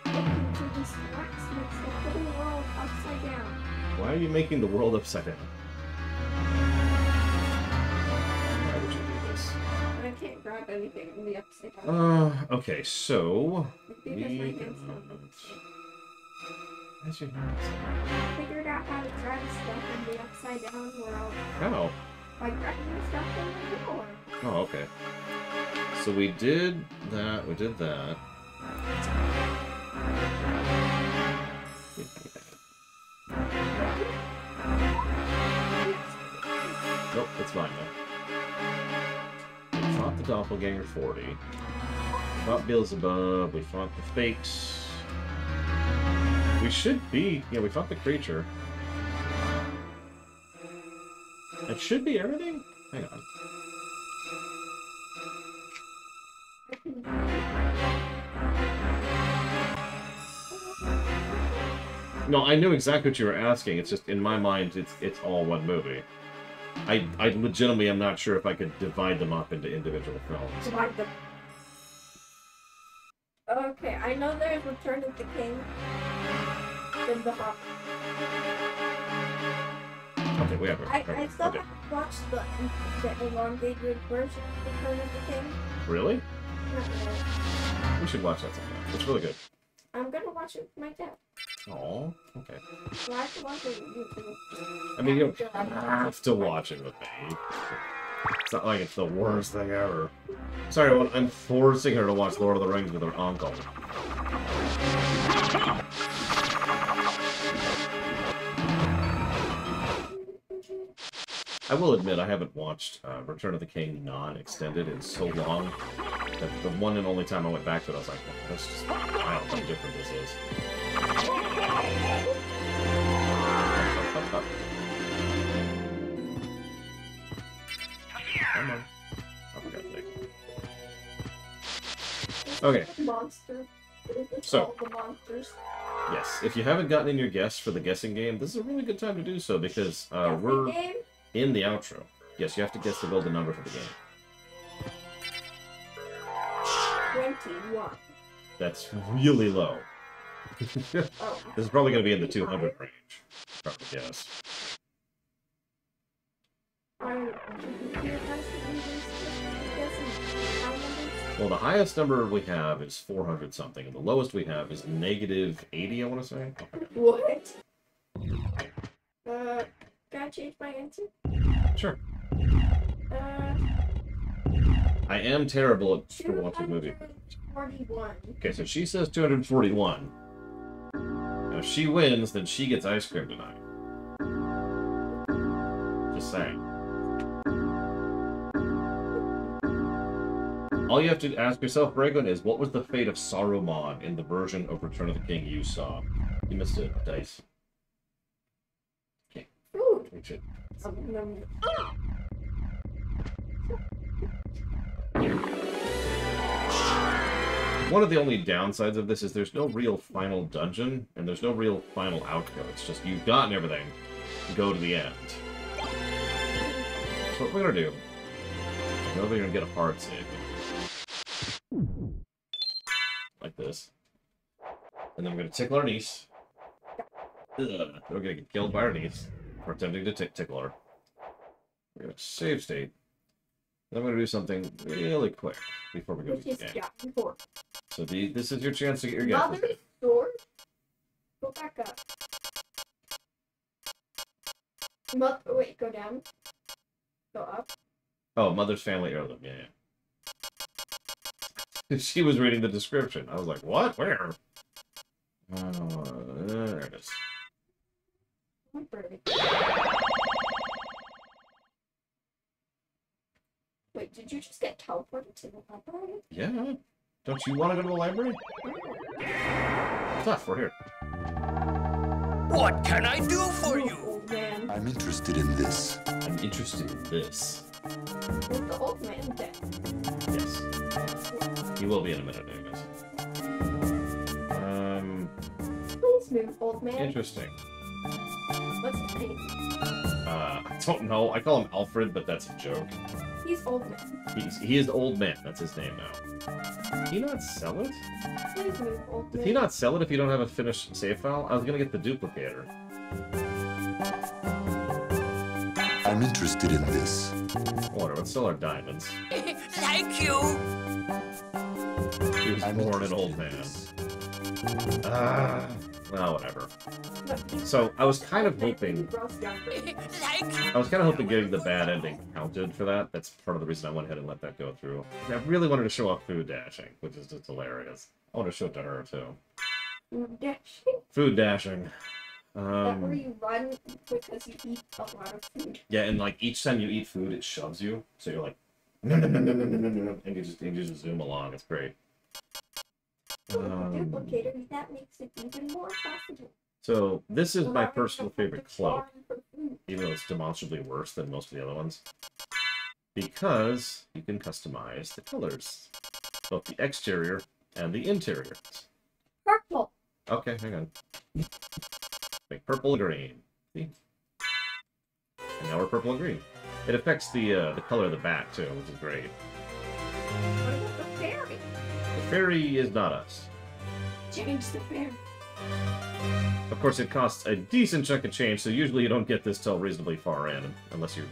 Looking to this wax makes the whole world upside down. Why are you making the world upside down? Why would you do this? I can't grab anything in the upside down. Okay, so... Because my hand's not Where's your hand? I figured out how to grab stuff in the upside down world How? by grabbing stuff in the door. Oh, okay. So we did that, we did that. Nope, it's fine though. We fought the Doppelganger 40. We fought Beelzebub, we fought the fakes. We should be... Yeah, we fought the creature. It should be everything? Hang on. No, I knew exactly what you were asking. It's just, in my mind, it's all one movie. I legitimately am not sure if I could divide them up into individual films. Divide them. Okay, I know there's Return of the King. Then the Hawk. Okay, we have it. I still haven't watched the elongated version of Return of the King. Really? Not yet. We should watch that sometime. It's really good. I'm gonna watch it with my dad. Oh, okay. Well, I have to watch it with you too. I mean, you don't have to watch it with me. It's not like it's the worst thing ever. Sorry, I'm forcing her to watch Lord of the Rings with her uncle. I will admit, I haven't watched Return of the King non-extended in so long that the one and only time I went back to it, I was like, well, that's just wild how different this is. Come on. Oh, for God's sake. Okay. Monster. So, the monsters. yes, if you haven't gotten in your guess for the guessing game, this is a really good time to do so because we're Game? in the outro. Yes, you have to guess the golden number for the game. 21. That's really low. This Oh. is probably going to be in the 200 range. Probably guess. Well, the highest number we have is 400 something, and the lowest we have is negative 80, I want to say. What? Can I change my answer? Sure. I am terrible at watching movies. 241. Okay, so she says 241. Now, if she wins, then she gets ice cream tonight. Just saying. All you have to ask yourself, Bragon, is what was the fate of Saruman in the version of Return of the King you saw? You missed it, dice. Okay. Food. We should. One of the only downsides of this is there's no real final dungeon, and there's no real final outro. It's just you've gotten everything. Go to the end. So what we're gonna do, we're gonna get a hard save. Like this. And then we're gonna tickle our niece. Ugh. We're gonna get killed by our niece for attempting to tickle her. We're gonna save state. Then I'm gonna do something really quick before we go to the game. So this is your chance to get your guesses. Mother's sword? Go back up. Wait, go down. Go up. Oh, Mother's Family Heirloom, yeah. She was reading the description. I was like, what? Where? There it is. Wait, did you just get teleported to the library? Yeah. Don't you want to go to the library? Tough, we're here. What can I do for you? Old man. I'm interested in this. I'm interested in this. Is the old man dead? Yes. He will be in a minute, anyways. Please move, old man. Interesting. What's his name? I don't know. I call him Alfred, but that's a joke. He's old man. He is Old Man. That's his name now. Did he not sell it? Please move, old man. Did he not sell it if you don't have a finished save file? I was gonna get the duplicator. I'm interested in this. Whatever, it's still our diamonds. Thank you. He was born an old man. Well, whatever. So, I was kind of hoping... I was kind of hoping getting the bad ending counted for that. That's part of the reason I went ahead and let that go through. I really wanted to show off food dashing, which is just hilarious. I want to show it to her, too. Food dashing? Food dashing. That where you run because you eat a lot of food. Yeah, and like each time you eat food, it shoves you. So you're like, no, no, no, no, no, no, no, no, and you just zoom along. It's great. Duplicator, that makes it even more possible. So this is my personal favorite cloak, even though it's demonstrably worse than most of the other ones, because you can customize the colors, both the exterior and the interior. Purple. Okay, hang on. Make purple and green. See? And now we're purple and green. It affects the color of the back too, which is great. What about the fairy? The fairy is not us. Change the fairy. Of course, it costs a decent chunk of change, so usually you don't get this till reasonably far in, unless you're,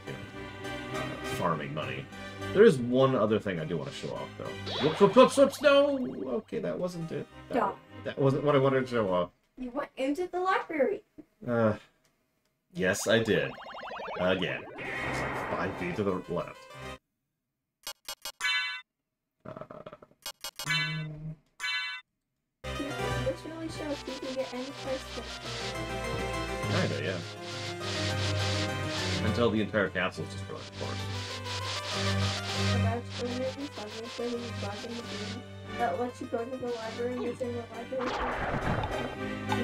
farming money. There is one other thing I do want to show off, though. Whoops, whoops, whoops, whoops, no! Okay, that wasn't it. That wasn't what I wanted to show off. You went into the library. Yes, I did. Again. It's like 5 feet to the left. This really shows you can get any place. Kinda, yeah. Until the entire castle's destroyed, of course. That lets you go to the library using the library.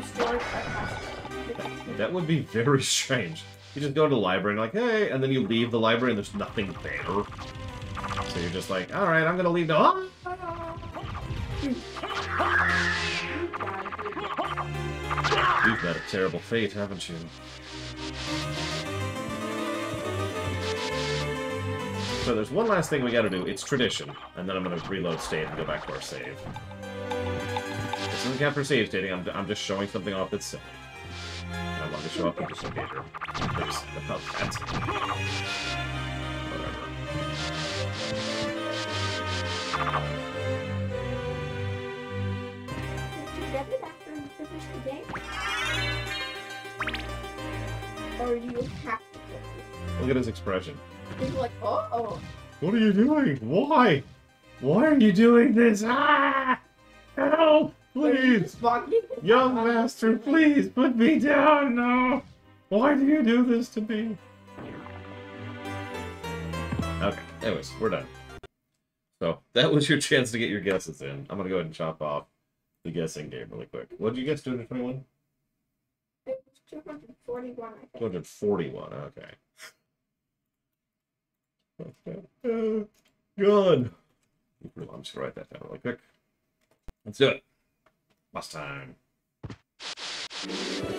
Destroy a castle. That would be very strange. You just go to the library and like, hey, and then you leave the library and there's nothing there. So you're just like, alright, I'm gonna leave now. You've met a terrible fate, haven't you? So there's one last thing we gotta do. It's tradition. And then I'm gonna reload state and go back to our save. This isn't count for save stating, I'm just showing something off that's silly. And I want to show off the duplicator. There's about that. Whatever. Did you get it after you finish the game? Or you have to get it? Look at his expression. He's like, uh-oh. What are you doing? Why? Why are you doing this? Ah! Help! Please! Young master, please put me down! No! Why do you do this to me? Okay, anyways, we're done. So, that was your chance to get your guesses in. I'm gonna go ahead and chop off the guessing game really quick. What did you guess, 221? It was 241, I think. 241, okay. Good. I'm just gonna write that down really quick. Let's do it. Boss time.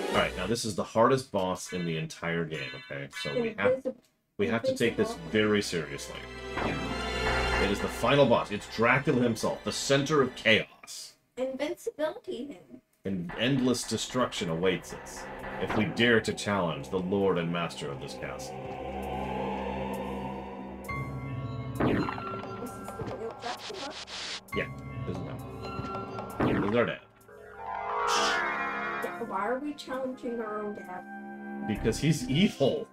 Alright, now this is the hardest boss in the entire game, okay? So we have to take this very seriously. It is the final boss. It's Dracula himself, the center of chaos. Invincibility then. And endless destruction awaits us if we dare to challenge the lord and master of this castle. This is the real Dracula. Yeah, this is him. This is our dad. Yeah, why are we challenging our own dad? Because he's evil.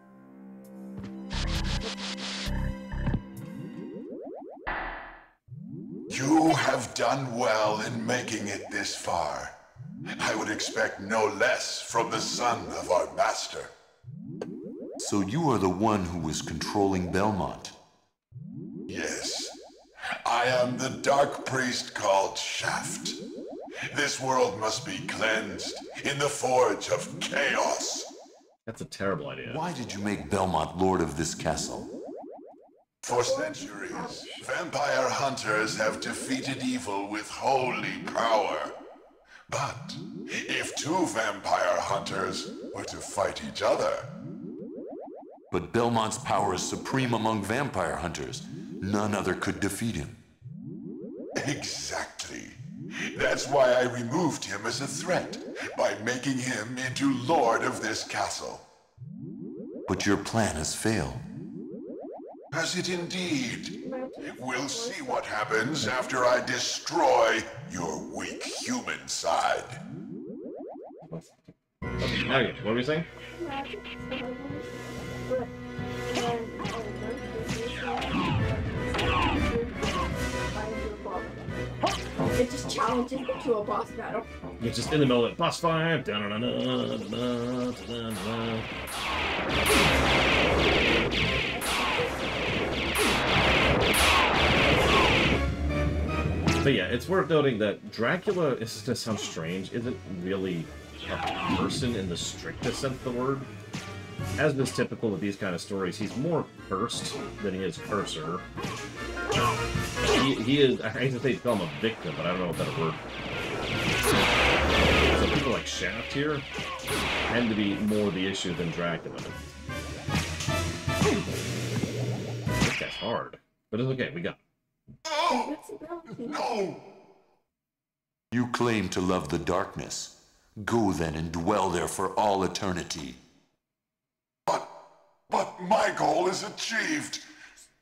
You have done well in making it this far. I would expect no less from the son of our master. So you are the one who was controlling Belmont? Yes. I am the dark priest called Shaft. This world must be cleansed in the forge of chaos. That's a terrible idea. Why did you make Belmont lord of this castle? For centuries, vampire hunters have defeated evil with holy power. But if two vampire hunters were to fight each other... But Belmont's power is supreme among vampire hunters. None other could defeat him. Exactly. That's why I removed him as a threat, by making him into Lord of this castle. But your plan has failed. Has it indeed? We'll see what happens after I destroy your weak human side. Okay, now again, what were you saying? It just challenges you to a boss battle. You're just in the middle of it. Boss fight. Da-da-da-da-da-da-da-da. But yeah, it's worth noting that Dracula, this is going to sound strange, isn't really a person in the strictest sense of the word. As is typical of these kind of stories, he's more cursed than he is cursor. He is, I hate to say call him a victim, but I don't know what that word. So people like Shaft here tend to be more the issue than Dracula. This guy's hard, but it's okay, we got it. Oh! No! You claim to love the darkness. Go then and dwell there for all eternity. But my goal is achieved.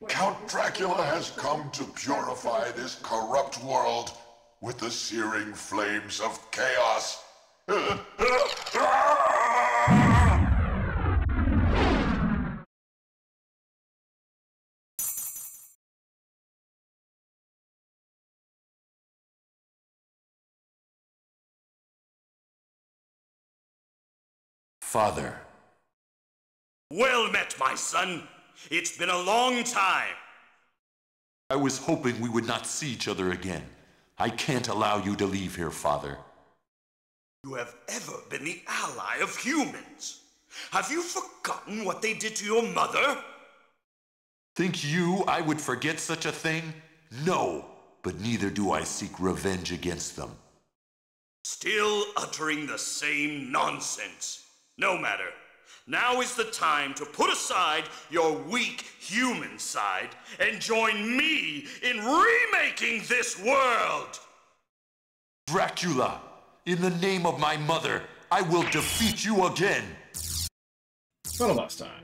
Count Dracula has come to purify this corrupt world with the searing flames of chaos. Father. Well met, my son. It's been a long time. I was hoping we would not see each other again. I can't allow you to leave here, Father. You have ever been the ally of humans. Have you forgotten what they did to your mother? Think you I would forget such a thing? No, but neither do I seek revenge against them. Still uttering the same nonsense. No matter. Now is the time to put aside your weak human side and join me in remaking this world! Dracula, in the name of my mother, I will defeat you again! For the last time.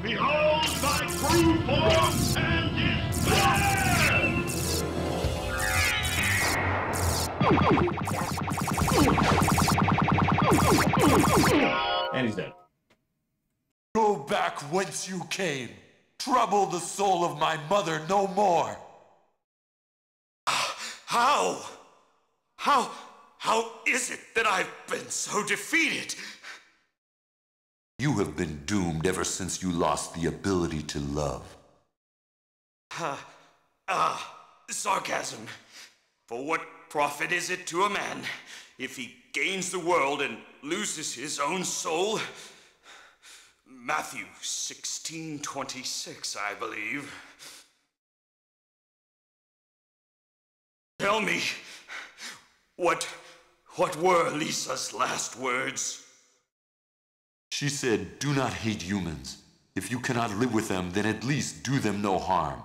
Behold thy true form and despair! And he's dead. Go back whence you came. Trouble the soul of my mother no more. How is it that I've been so defeated? You have been doomed ever since you lost the ability to love. Sarcasm. For what profit is it to a man if he gains the world and loses his own soul? Matthew 16:26, I believe. Tell me, what were Lisa's last words? She said, do not hate humans. If you cannot live with them, then at least do them no harm,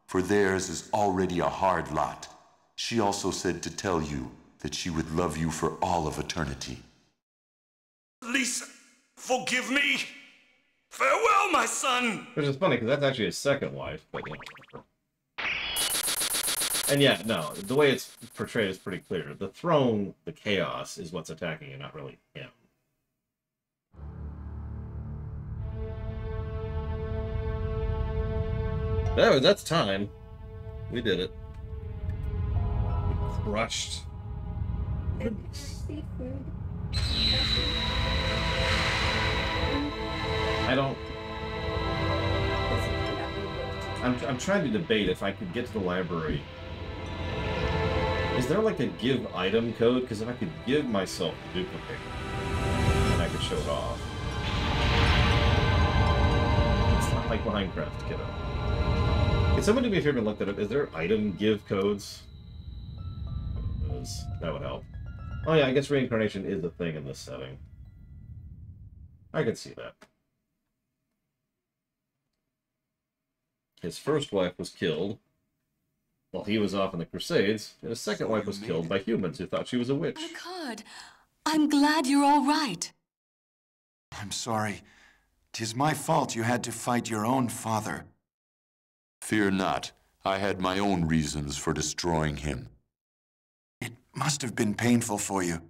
for theirs is already a hard lot. She also said to tell you that she would love you for all of eternity. Lisa, forgive me! Farewell, my son! Which is funny, because that's actually his second wife, but yeah. And yeah, no, the way it's portrayed is pretty clear. The throne, the chaos, is what's attacking you, not really him. Oh, that's time. We did it. We crushed. Seafood. I don't... I'm trying to debate if I could get to the library. Is there like a give item code? Because if I could give myself a duplicate, then I could show it off. It's not like Minecraft, kiddo. Can someone do me a favor and look that up? Is there item give codes? That would help. Oh yeah, I guess reincarnation is a thing in this setting. I could see that. His first wife was killed while he was off in the Crusades, and his second wife was killed by humans who thought she was a witch. Alucard, I'm glad you're all right. I'm sorry. 'Tis my fault you had to fight your own father. Fear not. I had my own reasons for destroying him. It must have been painful for you.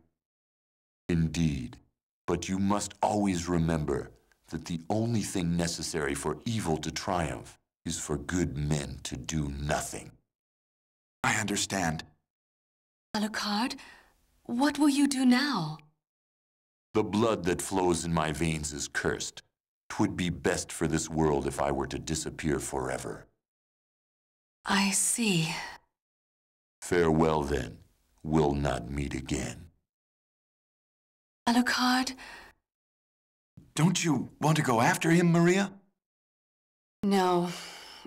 Indeed. But you must always remember that the only thing necessary for evil to triumph is for good men to do nothing. I understand. Alucard, what will you do now? The blood that flows in my veins is cursed. 'Twould be best for this world if I were to disappear forever. I see. Farewell, then. We'll not meet again. Alucard? Don't you want to go after him, Maria? No,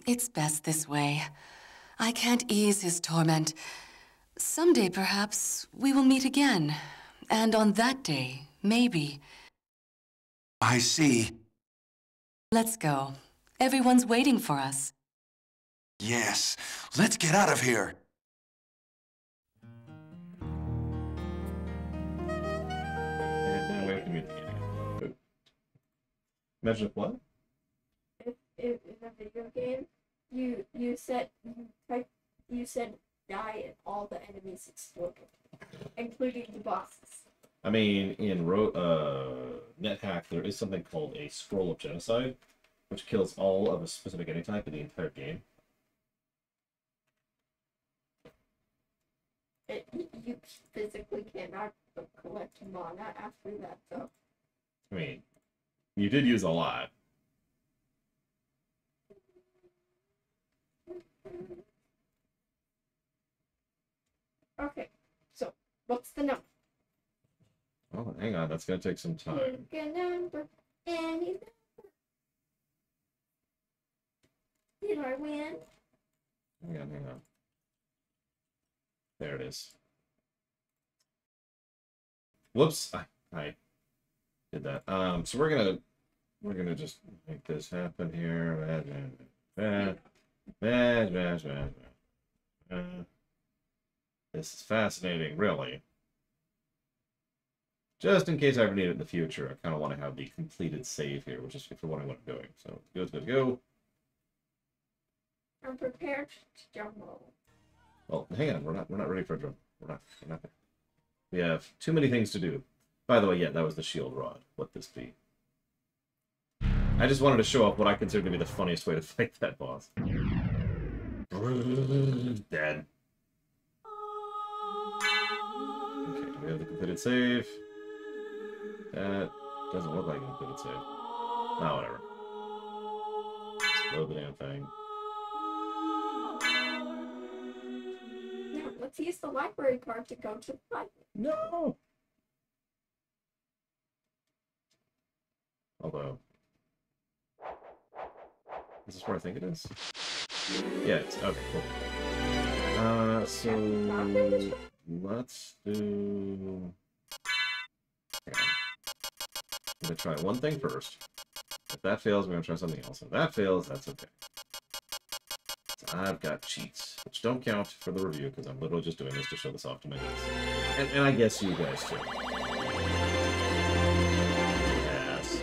it's best this way. I can't ease his torment. Someday, perhaps, we will meet again. And on that day, maybe. I see. Let's go. Everyone's waiting for us. Yes, let's get out of here. Imagine if what? If in a video game, you said die and all the enemies exploded, including the bosses. I mean, in NetHack, there is something called a Scroll of Genocide, which kills all of a specific enemy type in the entire game. You physically cannot collect mana after that, though. I mean, you did use a lot. Okay, so what's the number? Oh, hang on, that's gonna take some time. Pick a number, any number. Did I win? Hang on. There it is. Whoops, I did that. So we're gonna just make this happen here. This is fascinating, really. Just in case I ever need it in the future, I kind of want to have the completed save here, which is for what I'm doing. So good to go. I'm prepared to jump roll. Well, hang on, we're not ready for a drum. We're not there. We have too many things to do. By the way, yeah, that was the shield rod. What this be? I just wanted to show off what I consider to be the funniest way to fight that boss. Dead. Okay, do we have the completed save? That doesn't look like a completed save. Oh, whatever. Just load the damn thing. Now, let's use the library card to go to the library. No! Although... Is this where I think it is? Yeah, it's... Okay, cool. So... Let's do... Hang on. I'm gonna try one thing first. If that fails, we're gonna try something else. If that fails, that's okay. So I've got cheats, which don't count for the review, because I'm literally just doing this to show this off to my niece. And I guess you guys too. Yes.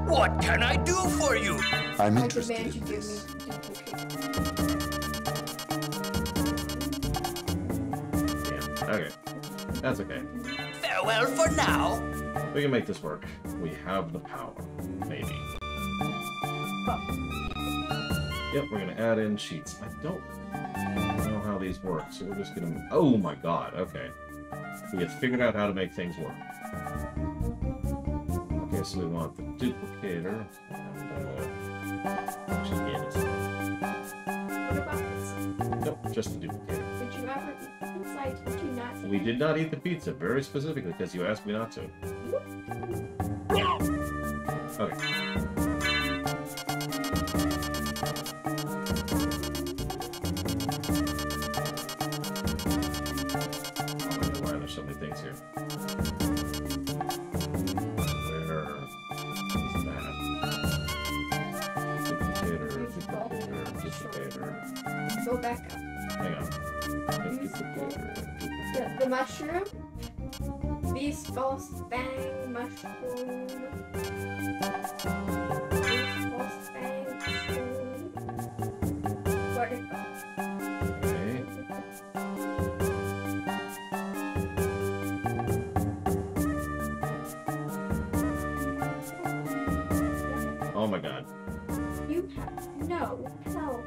What can I do for you? I'm I interested demand you in give this. me duplicate. Yeah, okay. That's okay. Farewell for now. We can make this work. We have the power. Maybe. Yep, we're gonna add in cheats. I don't know how these work, so we're just gonna... Oh my god, okay. We have figured out how to make things work. Okay, so we want the duplicator, and, actually, yeah, it's... What about this? Nope, just the duplicator. Did you ever eat the inside? Did you not? We did not eat the pizza, very specifically, because you asked me not to. Okay. Go back up. Hang on. Use the mushroom. Beast False Bang Mushroom. Beast False Bang Mushroom. Where'd it go? Okay. Oh my god. You have no help.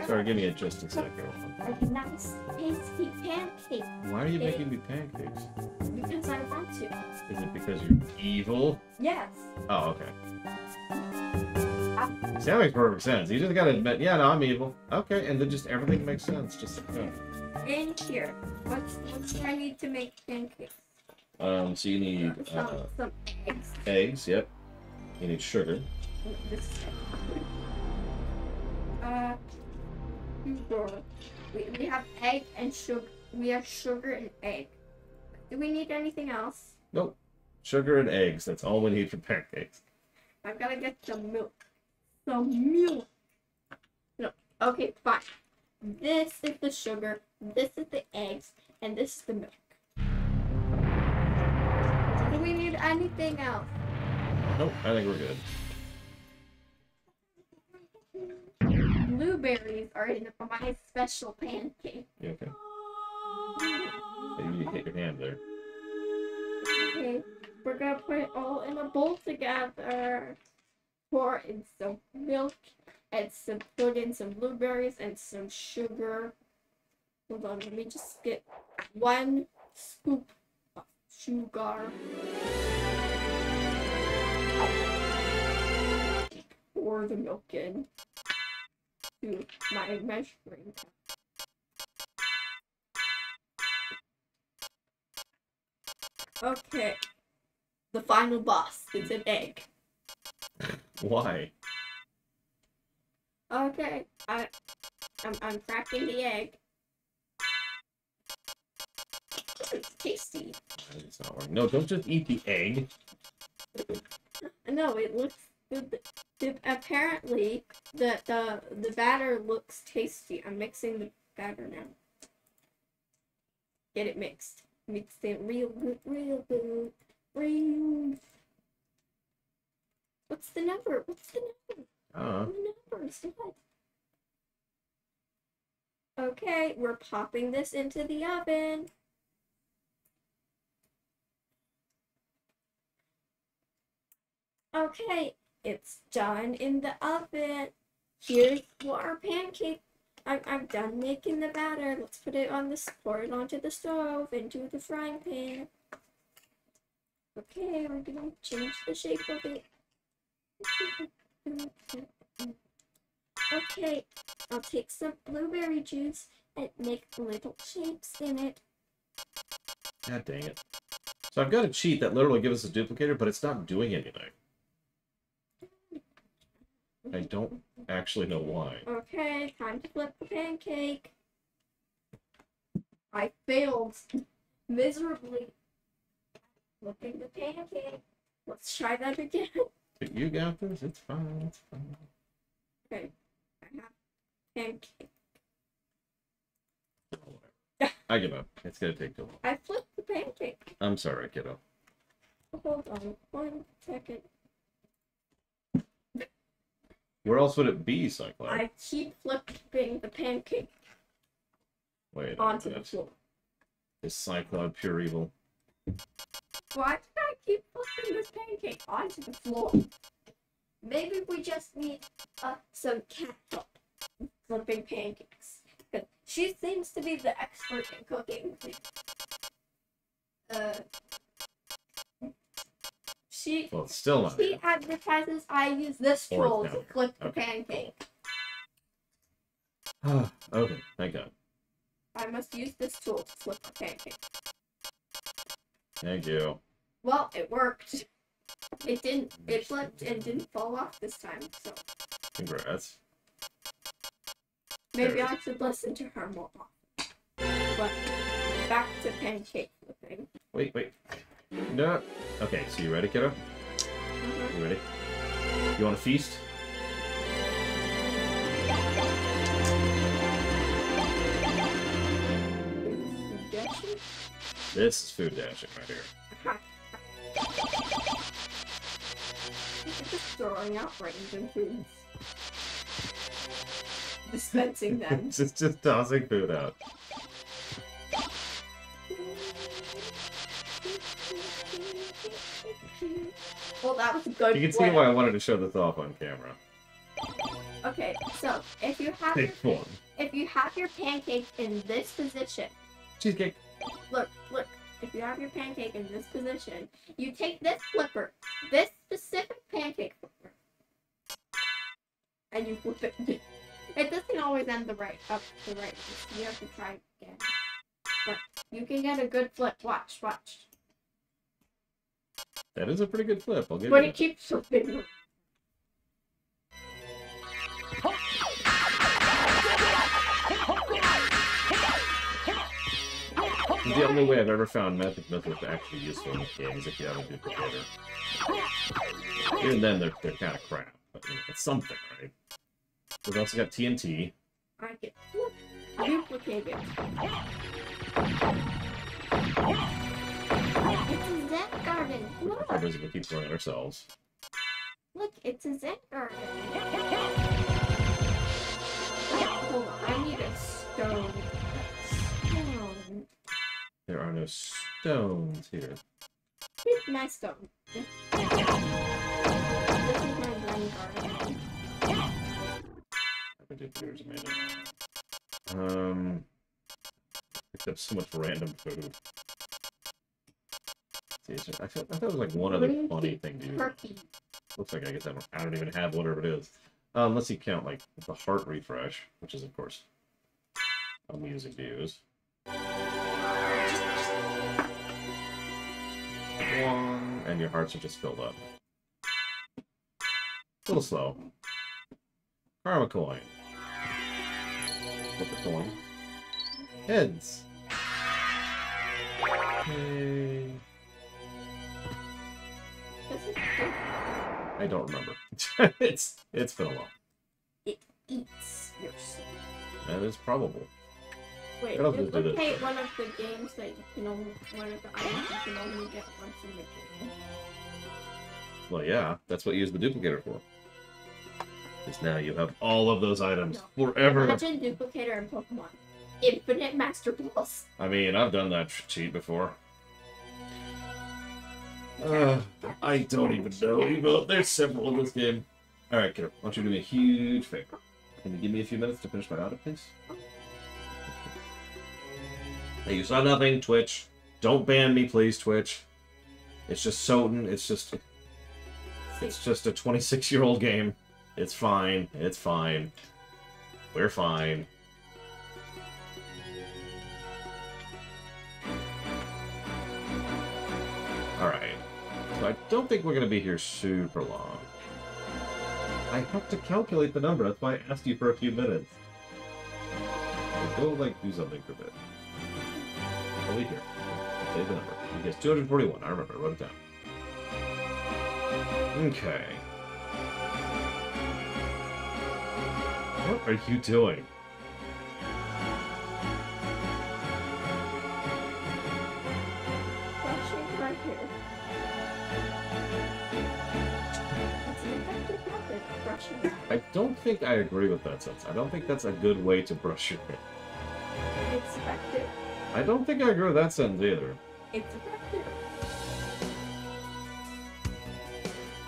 Sorry, give me just a second. A nice tasty pancake. Why are you making me pancakes? Because I want to. Is it because you're evil? Yes. Oh, okay. See, that makes perfect sense. You just gotta admit, yeah, no, I'm evil. Okay, and then just everything makes sense. Just In here. What do I need to make pancakes? so you need Some eggs. eggs. Yep. You need sugar. This is sugar. We have egg and sugar. We have sugar and egg. Do we need anything else? Nope. Sugar and eggs. That's all we need for pancakes. I've gotta get some milk. Some milk. No. Okay, fine. This is the sugar. This is the eggs, and this is the milk. Do we need anything else? Nope. I think we're good. Blueberries are in my special pancake. You okay? You hit your hand there. Okay, we're gonna put it all in a bowl together. Pour in some milk and put in some blueberries and some sugar. Hold on, let me just get 1 scoop of sugar. Pour the milk in to my measuring cup. Okay. The final boss is an egg. Why? Okay. I'm cracking the egg. It's tasty. It's not working. No, don't just eat the egg. No, it looks good. Apparently, the batter looks tasty. I'm mixing the batter now. Get it mixed. Mix it real good, real good. What's the number? What's the number? The number's what? Okay, we're popping this into the oven. Okay, it's done in the oven. Here's our pancake. I'm done making the batter. Let's put it on pour it onto the stove into the frying pan. Okay, we're gonna change the shape of it. Okay, I'll take some blueberry juice and make little shapes in it. God dang it. So I've got a cheat that literally gives us a duplicator, but it's not doing anything. I don't actually know why. Okay, time to flip the pancake. I failed miserably flipping the pancake. Let's try that again. You got this. It's fine. It's fine. Okay, I have pancake. I give up. It's gonna take too long. I flipped the pancake. I'm sorry, kiddo. Hold on 1 second. Where else would it be, Cyclone? I keep flipping the pancake Wait. onto the floor. Is Cyclone pure evil? Why did I keep flipping this pancake onto the floor? Maybe we just need some cat help flipping pancakes. Because she seems to be the expert in cooking. Well, it's still not. She advertises I use this tool to flip the Okay. pancake. Okay, thank God. I must use this tool to flip the pancake. Thank you. Well, it worked. It didn't. It flipped and didn't fall off this time. So Congrats. maybe I should listen to her more often. But back to pancake flipping. Wait. No. Okay, so you ready, kiddo? You ready? You want to feast? This is food dashing right here. Just throwing out random foods. Dispensing them. just tossing food out. Well, that was a good. You can see why I wanted to show this off on camera. Okay, so if you have Take one. if you have your pancake in this position, Cheesecake. look. If you have your pancake in this position, you take this flipper, this specific pancake flipper, and you flip it. It doesn't always end the right up the right. You have to try again. But you can get a good flip. Watch. That is a pretty good flip. I'll give But you it keeps flipping. This is the only way I've ever found Magic Missiles actually useful in games if you have a duplicator. Even then, they're kind of crap. But you know, it's something, right? We've also got TNT. I get duplicated. It's a Zen garden. Look. We're busy to keep throwing it ourselves. Look, it's a Zen garden. Hold on, I need a stone. Stone. There are no stones here. Here's my stone. This is my Zen garden. I do there's amazing. Picked up so much random food. See, I thought it was like one other funny thing to do. Turkey. Looks like I guess I don't even have whatever it is. Unless you count like the heart refresh, which is of course amusing to use. And your hearts are just filled up. A little slow. Karma coin. Flip the coin. Heads. Okay. I don't remember. it's been a while. It eats your soul. That is probable. Wait, What else does it do? duplicate one of the games that you can only, one of the items you can only get once in the game. Well, yeah, that's what you use the duplicator for. Because now you have all of those items forever. Imagine duplicator in Pokemon. Infinite Master Balls. I mean, I've done that cheat before. I don't even know. There's several in this game. Alright, kiddo, why don't you do me a huge favor? Can you give me a few minutes to finish my audit, please? Hey, you saw nothing, Twitch. Don't ban me, please, Twitch. It's just Soten. It's just a 26-year-old game. It's fine. It's fine. We're fine. Alright. So I don't think we're going to be here super long. I have to calculate the number. That's why I asked you for a few minutes. So go, like, do something for a bit. I'll be here. Say the number. You guess 241. I remember. I wrote it down. Okay. What are you doing? Brushing right here. It's an effective method of brushing. I don't think I agree with that sense. I don't think that's a good way to brush your hair. It's effective. I don't think I agree with that sentence either. It's effective.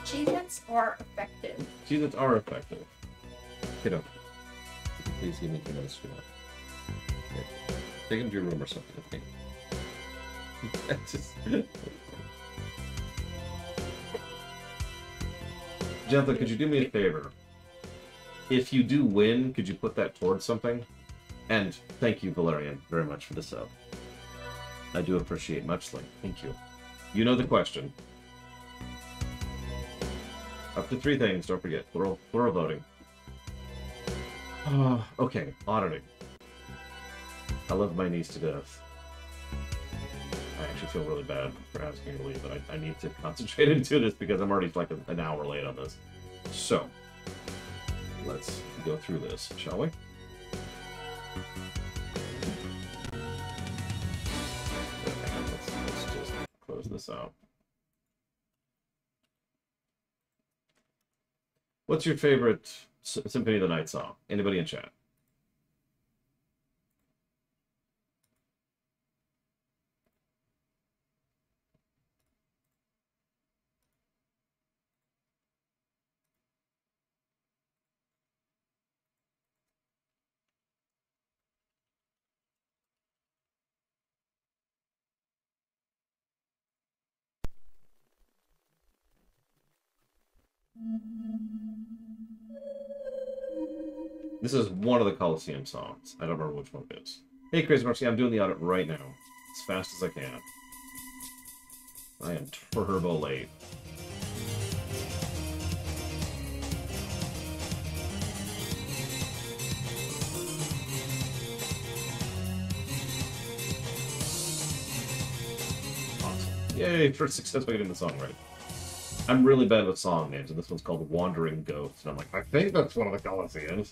Cheez-Its are effective. Cheez-Its are effective. Kiddo, please give me 2 minutes to do that. Okay. Take him to your room or something, okay? Just... Gentlemen, could you do me a favor? If you do win, could you put that towards something? And thank you, Valerian, very much for the sub. I do appreciate muchly. Thank you. You know the question. Up to 3 things, don't forget. Plural voting. Okay, auditing. I love my niece to death. I actually feel really bad for asking her to leave, but I need to concentrate into this because I'm already like an hour late on this. So, let's go through this, shall we? Let's just close this out. What's your favorite Symphony of the Night song? Anybody in chat? This is one of the Coliseum songs. I don't remember which one it is. Hey, Crazy Mercy, I'm doing the audit right now. As fast as I can. I am turbo late. Awesome. Yay, for successfully getting the song right. I'm really bad with song names, and this one's called Wandering Ghost. And I'm like, I think that's one of the Coliseums.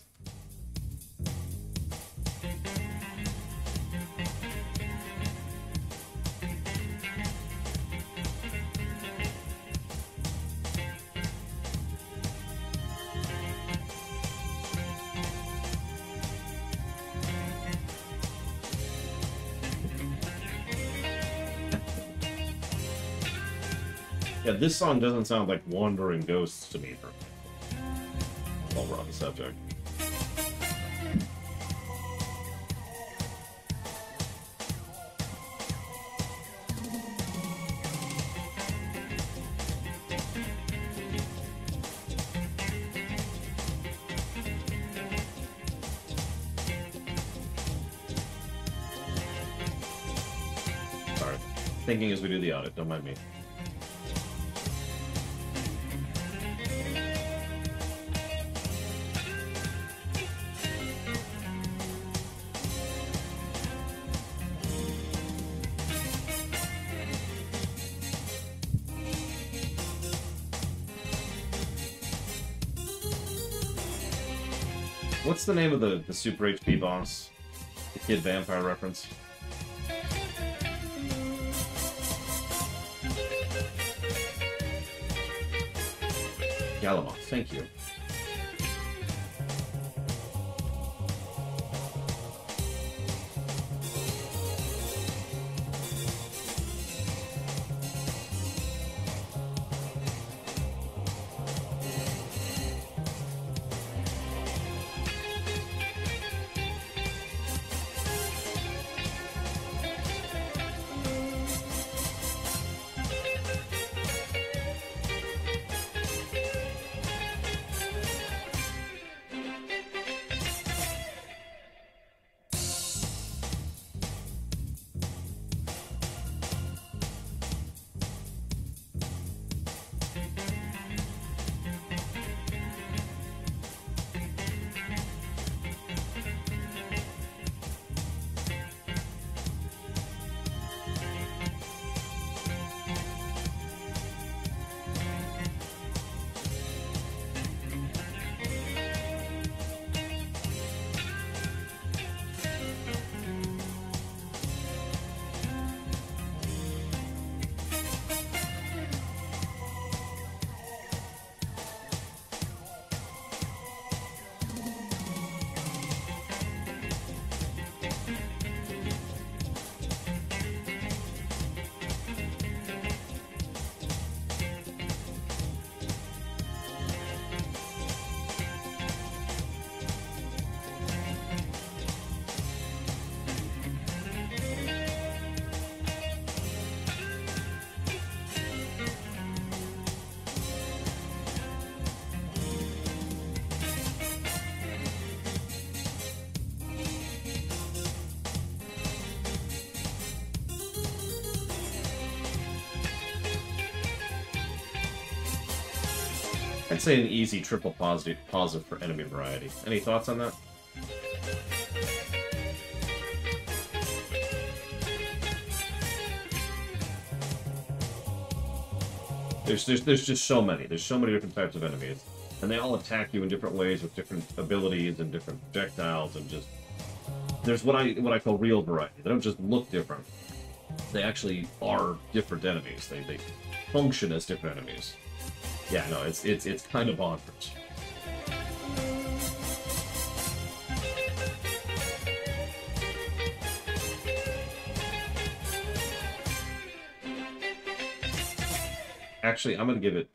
Yeah, this song doesn't sound like Wandering Ghosts to me, while we're on the subject. Sorry. Thinking as we do the audit, don't mind me. What's the name of the Super HP boss? The Kid Vampire reference? Galamoth, thank you. I'd say an easy triple positive for enemy variety. Any thoughts on that? There's just so many. There's so many different types of enemies, and they all attack you in different ways with different abilities and different projectiles, and just there's what I call real variety. They don't just look different; they actually are different enemies. They function as different enemies. Yeah, no, it's kind of bonkers. Actually, I'm gonna give it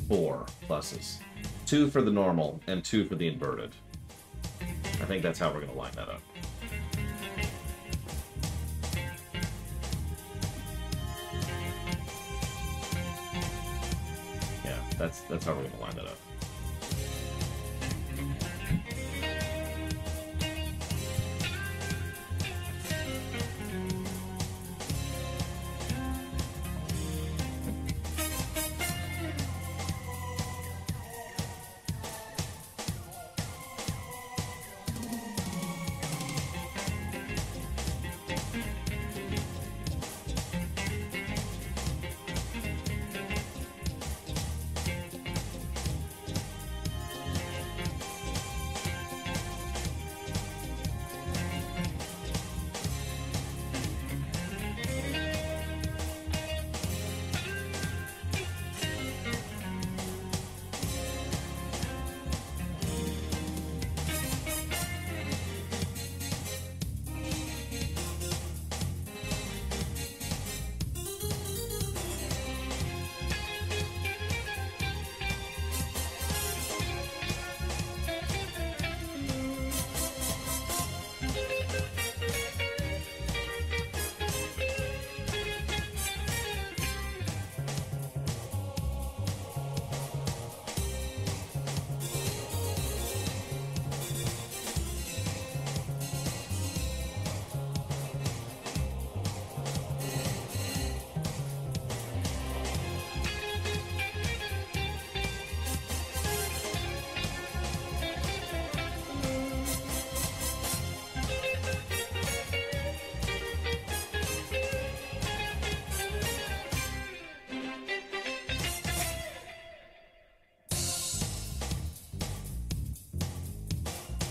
4 pluses. 2 for the normal and 2 for the inverted. I think that's how we're gonna line that up. Yeah, that's how we're gonna line that up.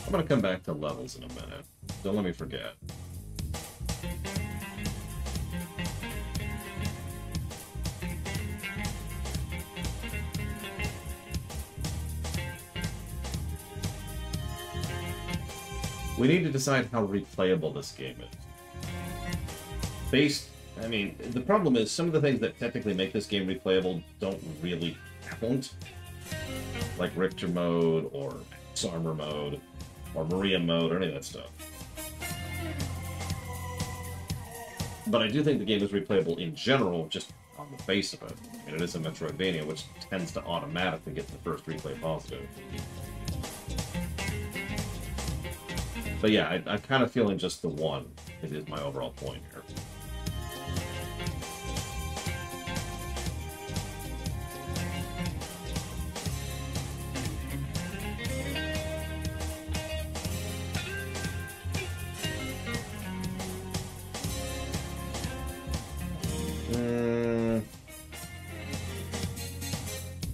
I'm gonna come back to levels in a minute. Don't let me forget. We need to decide how replayable this game is. I mean, the problem is some of the things that technically make this game replayable don't really count. Like Richter mode, or Armor mode, or Maria mode, or any of that stuff. But I do think the game is replayable in general, just on the face of it. I mean, it is a Metroidvania, which tends to automatically get the first replay positive. But yeah, I'm kind of feeling just the one is my overall point here.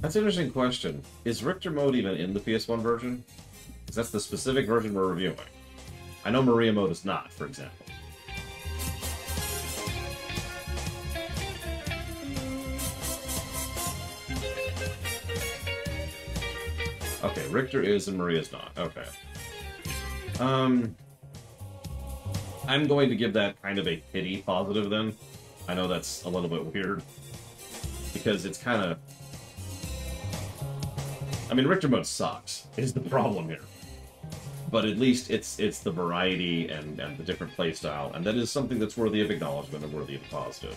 That's an interesting question. Is Richter mode even in the PS1 version? Because that's the specific version we're reviewing. I know Maria mode is not, for example. Okay, Richter is and Maria's not. Okay. I'm going to give that kind of a pity positive then. I know that's a little bit weird. Because it's kind of... I mean, Richter mode sucks, is the problem here. But at least it's the variety and the different playstyle, and that is something that's worthy of acknowledgement and worthy of positive.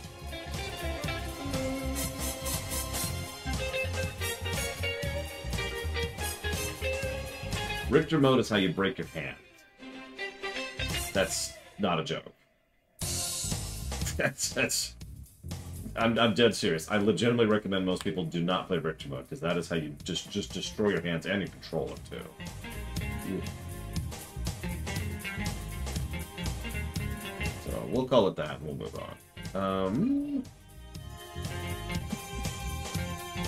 Richter mode is how you break your hand. That's not a joke. I'm dead serious. I legitimately recommend most people do not play victory mode, because that is how you just destroy your hands and your controller, too. Ooh. So, we'll call it that, and we'll move on.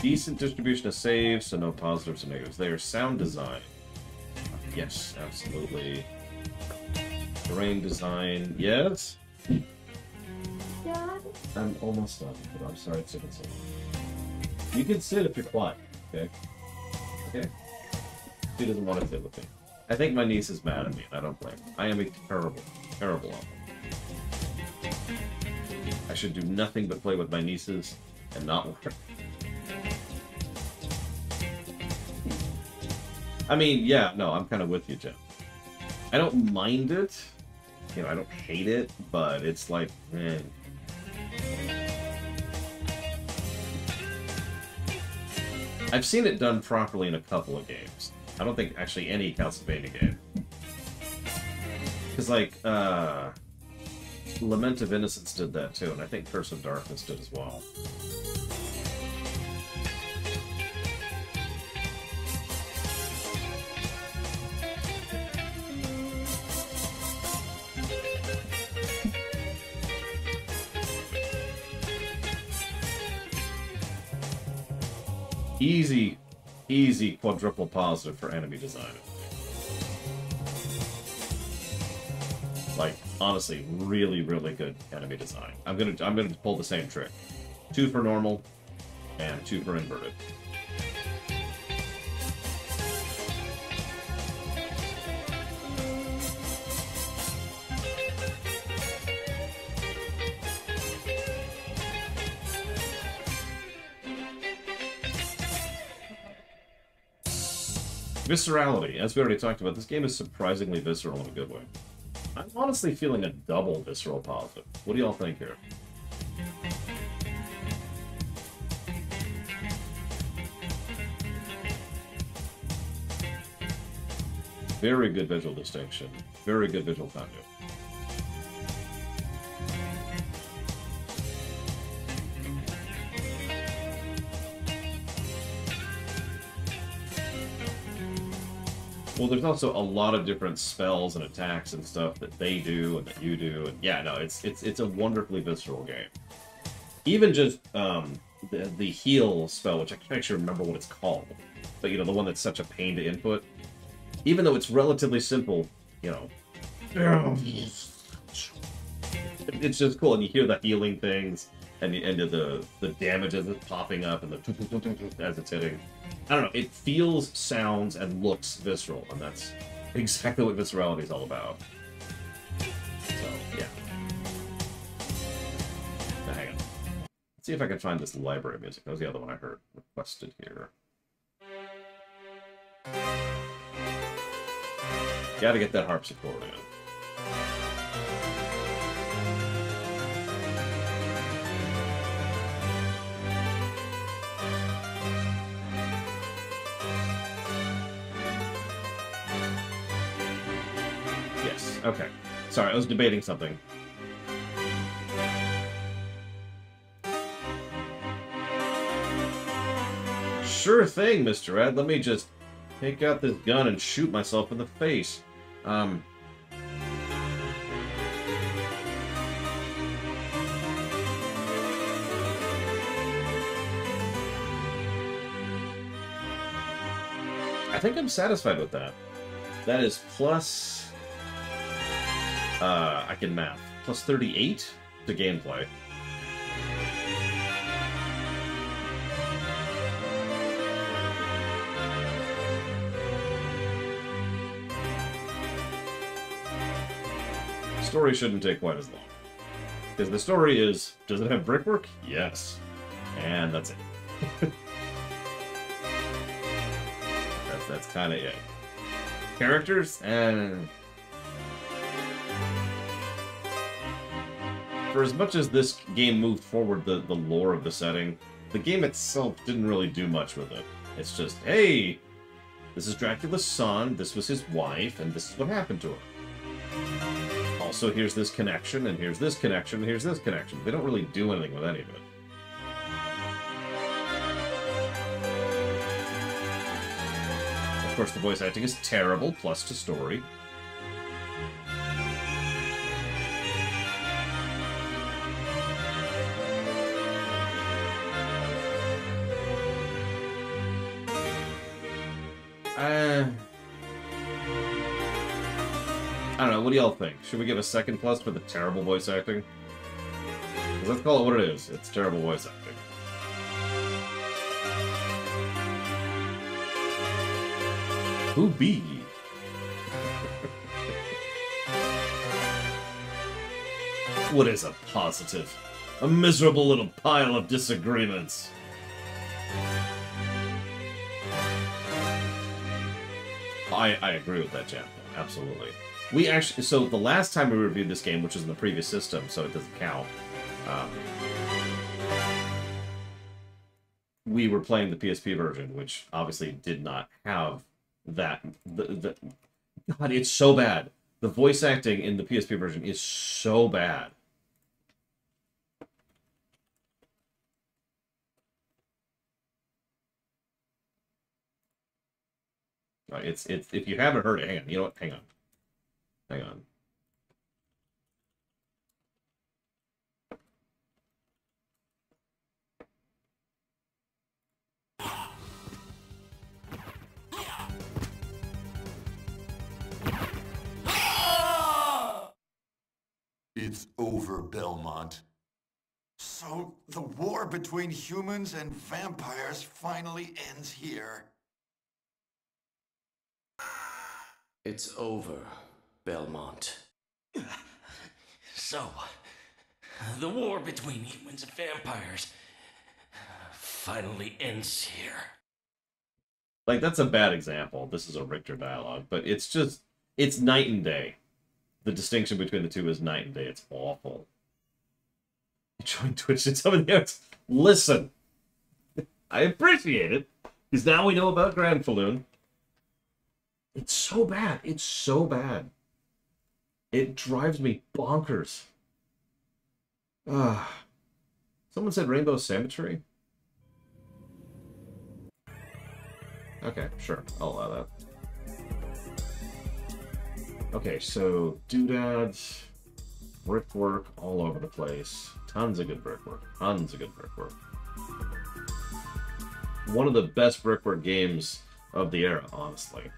Decent distribution of saves, so no positives or negatives there. Sound design. Yes, absolutely. Terrain design, yes? Dad? I'm almost done, but I'm sorry it's taking so long. You can sit if you're quiet, okay? Okay? She doesn't want to sit with me. I think my niece is mad at me, and I don't blame her. I am a terrible, terrible uncle. I should do nothing but play with my nieces and not work. I mean, yeah, no, I'm kind of with you, Jen. I don't mind it. You know, I don't hate it, but it's like, man. I've seen it done properly in a couple of games. I don't think actually any Castlevania game. Because, like, Lament of Innocence did that too, and I think Curse of Darkness did as well. Easy quadruple positive for enemy design. Like, honestly, really good enemy design. I'm gonna pull the same trick. 2 for normal, and 2 for inverted. Viscerality. As we already talked about, this game is surprisingly visceral in a good way. I'm honestly feeling a double visceral positive. What do y'all think here? Very good visual distinction. Very good visual continuity. Well, there's also a lot of different spells and attacks and stuff that they do and that you do, and yeah, no, it's a wonderfully visceral game. Even just the heal spell, which I can't actually remember what it's called, but you know, the one that's such a pain to input. Even though it's relatively simple, you know, it's just cool, and you hear the healing things and the damage as it's popping up and the as it's hitting. I don't know, it feels, sounds, and looks visceral, and that's exactly what viscerality is all about. So, yeah. Now, hang on. Let's see if I can find this library music. That was the other one I heard requested here. Gotta get that harpsichord in. Okay. Sorry, I was debating something. Sure thing, Mr. Ed. Let me just take out this gun and shoot myself in the face. I think I'm satisfied with that. That is plus... I can math. Plus 38 to gameplay. Story shouldn't take quite as long. Because the story is, does it have brickwork? Yes. And that's it. that's kind of it. Characters? For as much as this game moved forward the lore of the setting, the game itself didn't really do much with it. It's just, hey, this is Dracula's son, this was his wife, and this is what happened to her. also here's this connection, and here's this connection, and here's this connection. They don't really do anything with any of it. Of course, the voice acting is terrible, plus to story. I don't know, what do y'all think? Should we give a second plus for the terrible voice acting? 'Cause let's call it what it is. It's terrible voice acting. Who be ye? What is a positive? A miserable little pile of disagreements. I agree with that, Jan. Absolutely. We actually, so the last time we reviewed this game, which was in the previous system, so it doesn't count, we were playing the PSP version, which obviously did not have that. God, it's so bad. The voice acting in the PSP version is so bad. It's if you haven't heard it, hang on. You know what? Hang on. Hang on. It's over, Belmont. So the war between humans and vampires finally ends here. It's over, Belmont. So, the war between humans and vampires finally ends here. Like, that's a bad example. This is a Richter dialogue, but it's just, it's night and day. The distinction between the two is night and day. It's awful. Join Twitch and some of the others. Listen, I appreciate it, because now we know about Grand Falloon. It's so bad. It's so bad. It drives me bonkers. Someone said Rainbow Cemetery? Okay, sure. I'll allow that. Okay, so doodads, brickwork all over the place. Tons of good brickwork. Tons of good brickwork. One of the best brickwork games of the era, honestly.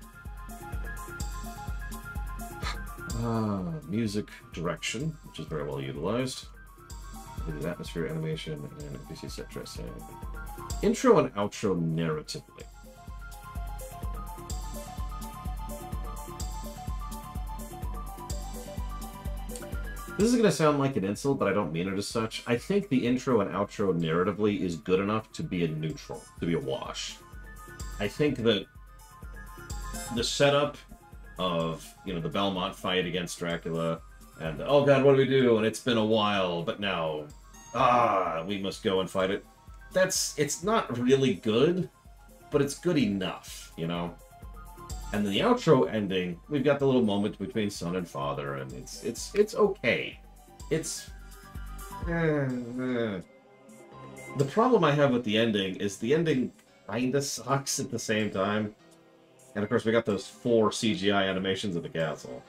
Music direction, which is very well utilized. The atmosphere, animation, and NPC set dressing. Intro and outro narratively. This is going to sound like an insult, but I don't mean it as such. I think the intro and outro narratively is good enough to be a neutral, to be a wash. I think that the setup of, you know, the Belmont fight against Dracula, and, oh god, what do we do? And it's been a while, but now, we must go and fight it. It's not really good, but it's good enough, you know? And then the outro ending, we've got the little moment between son and father, and it's okay. It's... The problem I have with the ending is the ending kinda sucks at the same time. And of course we got those 4 CGI animations of the castle.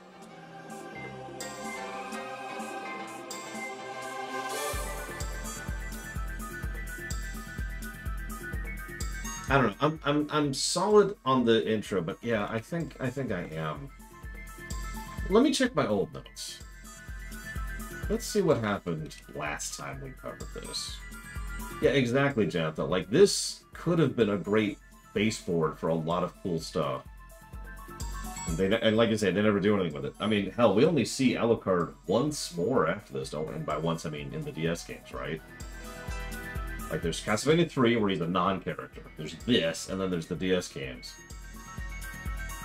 I don't know. I'm solid on the intro, but yeah, I think I am. Let me check my old notes. Let's see what happened last time we covered this. Yeah, exactly, Jantha. Like, this could have been a great baseboard for a lot of cool stuff. And like I said, they never do anything with it. I mean, hell, we only see Alucard once more after this, don't we? And by once, I mean in the DS games, right? Like, there's Castlevania 3, where he's a non-character. There's this, and then there's the DS games.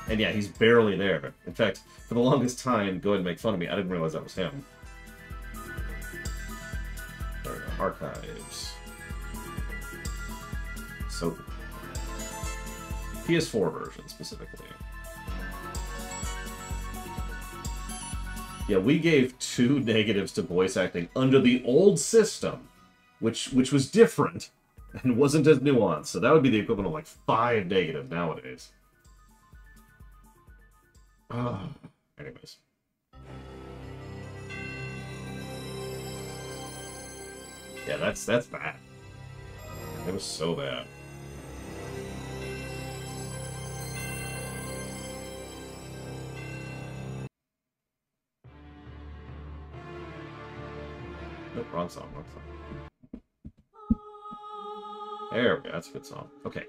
And yeah, he's barely there. In fact, for the longest time, go ahead and make fun of me, I didn't realize that was him. There we go, archives. So, PS4 version, specifically. Yeah, we gave 2 negatives to voice acting under the old system, which was different and wasn't as nuanced. So that would be the equivalent of like 5 negatives nowadays. Anyways. Yeah, that's bad. It was so bad. Nope, wrong song, wrong song. There we go, that's a good song. Okay.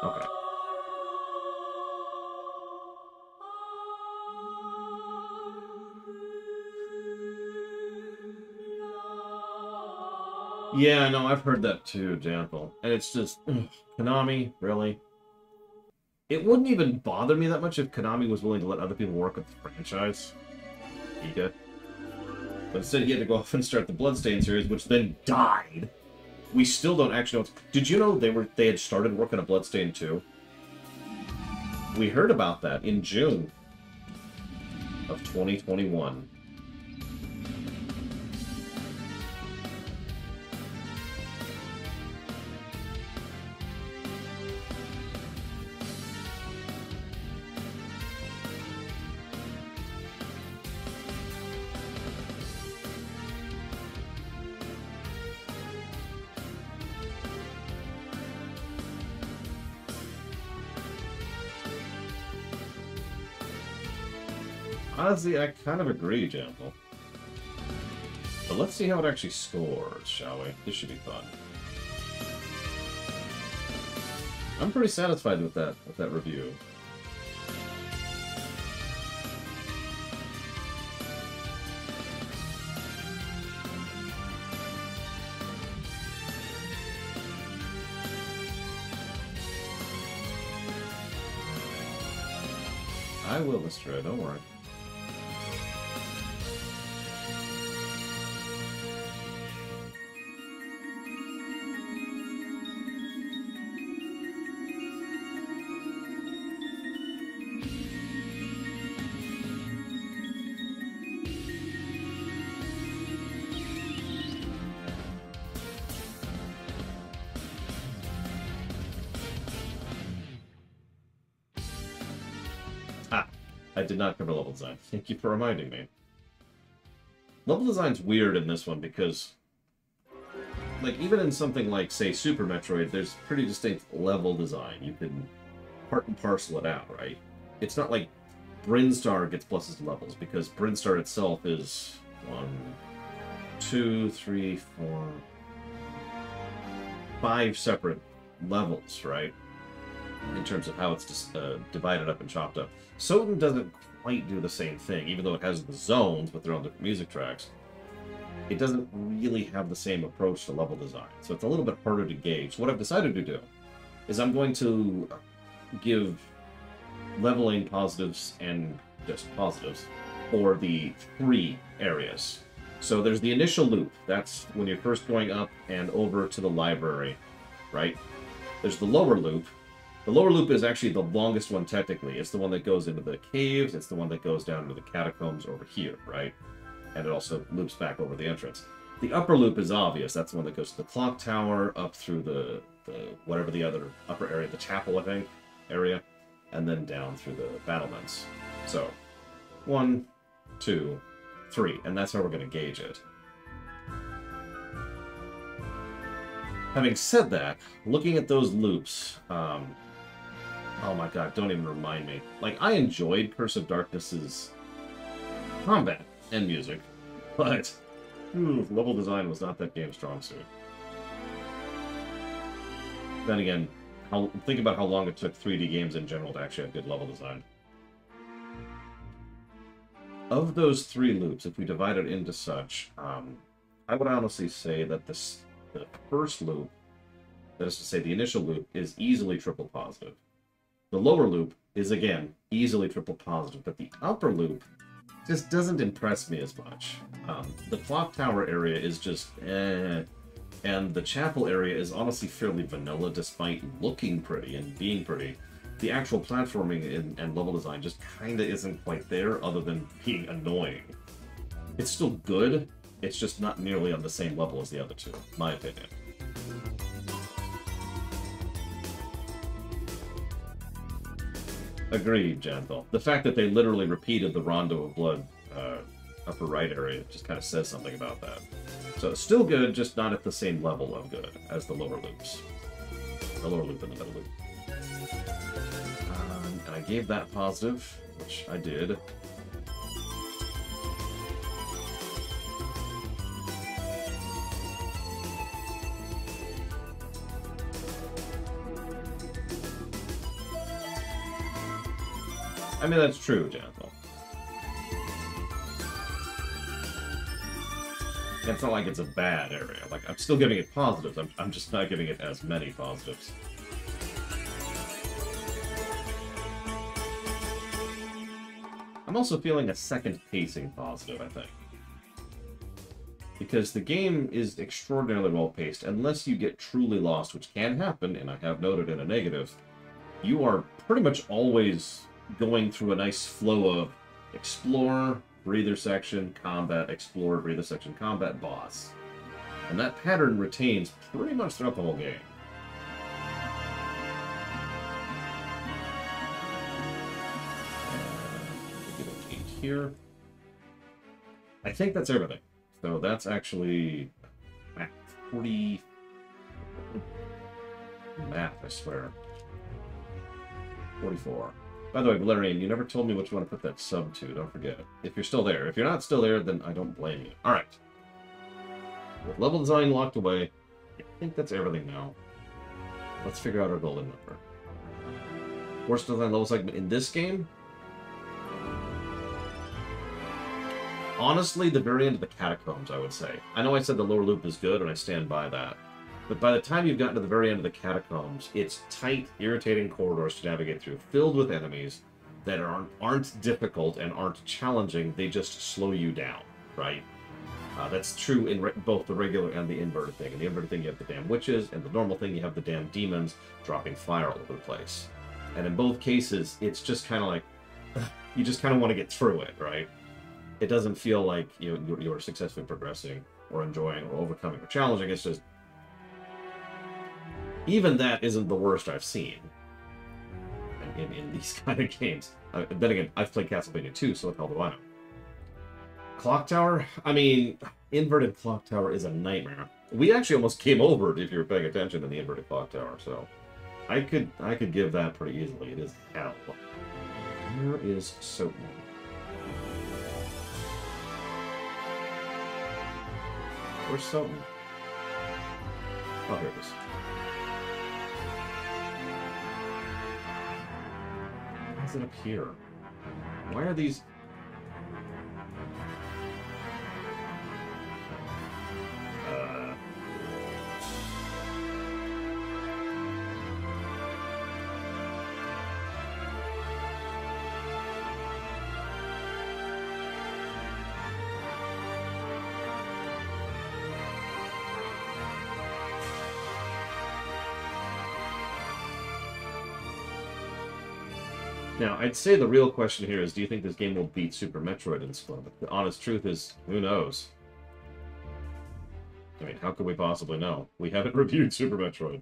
Okay. Yeah, no, I've heard that too, Jantle. And it's just, Konami, really? It wouldn't even bother me that much if Konami was willing to let other people work with the franchise. Ika. But instead he had to go off and start the Bloodstained series, which then died. We still don't actually know. Did you know they had started working on Bloodstained 2? We heard about that in June of 2021. Honestly, I kind of agree, Jamble. But let's see how it actually scores, shall we? This should be fun. I'm pretty satisfied with that review. I will, Mr. Red, don't worry. I did not cover level design. Thank you for reminding me. Level design's weird in this one because, like, even in something like, say, Super Metroid, there's pretty distinct level design. You can part and parcel it out, right? It's not like Brinstar gets pluses to levels, because Brinstar itself is 1, 2, 3, 4, 5 separate levels, right? In terms of how it's just divided up and chopped up. Soden doesn't quite do the same thing, even though it has the zones with their own different music tracks. It doesn't really have the same approach to level design, so it's a little bit harder to gauge. What I've decided to do is I'm going to give leveling positives and just positives for the 3 areas. So there's the initial loop. That's when you're first going up and over to the library, right? There's the lower loop. The lower loop is actually the longest one technically. It's the one that goes into the caves. It's the one that goes down into the catacombs over here, right? And it also loops back over the entrance. The upper loop is obvious. That's the one that goes to the clock tower, up through the whatever the other upper area, the chapel, I think, area, and then down through the battlements. So, 1, 2, 3, and that's how we're going to gauge it. Having said that, looking at those loops, oh my god, don't even remind me. Like, I enjoyed Curse of Darkness's combat and music, but level design was not that game's strong suit. Then again, think about how long it took 3D games in general to actually have good level design. Of those 3 loops, if we divide it into such, I would honestly say that the first loop, that is to say the initial loop, is easily triple positive. The lower loop is, again, easily triple positive, but the upper loop just doesn't impress me as much. The clock tower area is just and the chapel area is honestly fairly vanilla despite looking pretty and being pretty. The actual platforming and level design just kinda isn't quite there, other than being annoying. It's still good, it's just not nearly on the same level as the other two, my opinion. Agreed, Janthal. The fact that they literally repeated the Rondo of Blood upper right area just kind of says something about that. So it's still good, just not at the same level of good as the lower loops. The lower loop and the middle loop. And I gave that positive, which I did. I mean, that's true, Janthal. It's not like it's a bad area. Like, I'm still giving it positives. I'm just not giving it as many positives. I'm also feeling a second pacing positive, I think. Because the game is extraordinarily well paced. Unless you get truly lost, which can happen, and I have noted in a negative, you are pretty much always going through a nice flow of explore, breather section, combat, explore, breather section, combat, boss. And that pattern retains pretty much throughout the whole game. Give it 8 here. I think that's everything. So that's actually 40... Math, I swear. 44. By the way, Valerian, you never told me what you want to put that sub to. Don't forget. If you're still there. If you're not still there, then I don't blame you. Alright. With level design locked away, I think that's everything now. Let's figure out our golden number. Worst design level segment in this game? Honestly, the very end of the Catacombs, I would say. I know I said the lower loop is good, and I stand by that. But by the time you've gotten to the very end of the Catacombs, it's tight, irritating corridors to navigate through, filled with enemies that aren't difficult and aren't challenging, they just slow you down, right? That's true in both the regular and the inverted thing. In the inverted thing, you have the damn witches, and the normal thing, you have the damn demons dropping fire all over the place. And in both cases, it's just kind of like, you just kind of want to get through it, right? It doesn't feel like you're successfully progressing, or enjoying, or overcoming, or challenging, it's just... Even that isn't the worst I've seen in these kind of games. Then again, I've played Castlevania 2, so what the hell do I know? Clock Tower? I mean, inverted Clock Tower is a nightmare. We actually almost came over it if you were paying attention to the inverted Clock Tower, so... I could give that pretty easily. It is hell. Where is Soten? Where's Soten? Oh, here it is. Why is it up here? Why are these... Now, I'd say the real question here is, do you think this game will beat Super Metroid in skill? But the honest truth is, who knows? I mean, how could we possibly know? We haven't reviewed Super Metroid.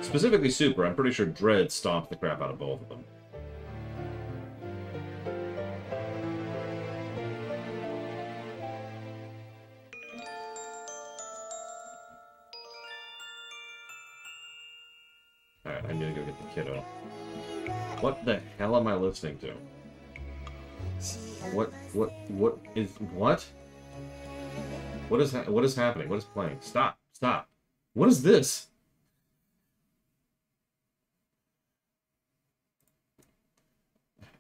Specifically Super, I'm pretty sure Dread stomped the crap out of both of them. Alright, I need to go get the kiddo. What the hell am I listening to? What is happening? What is playing? Stop! Stop. What is this?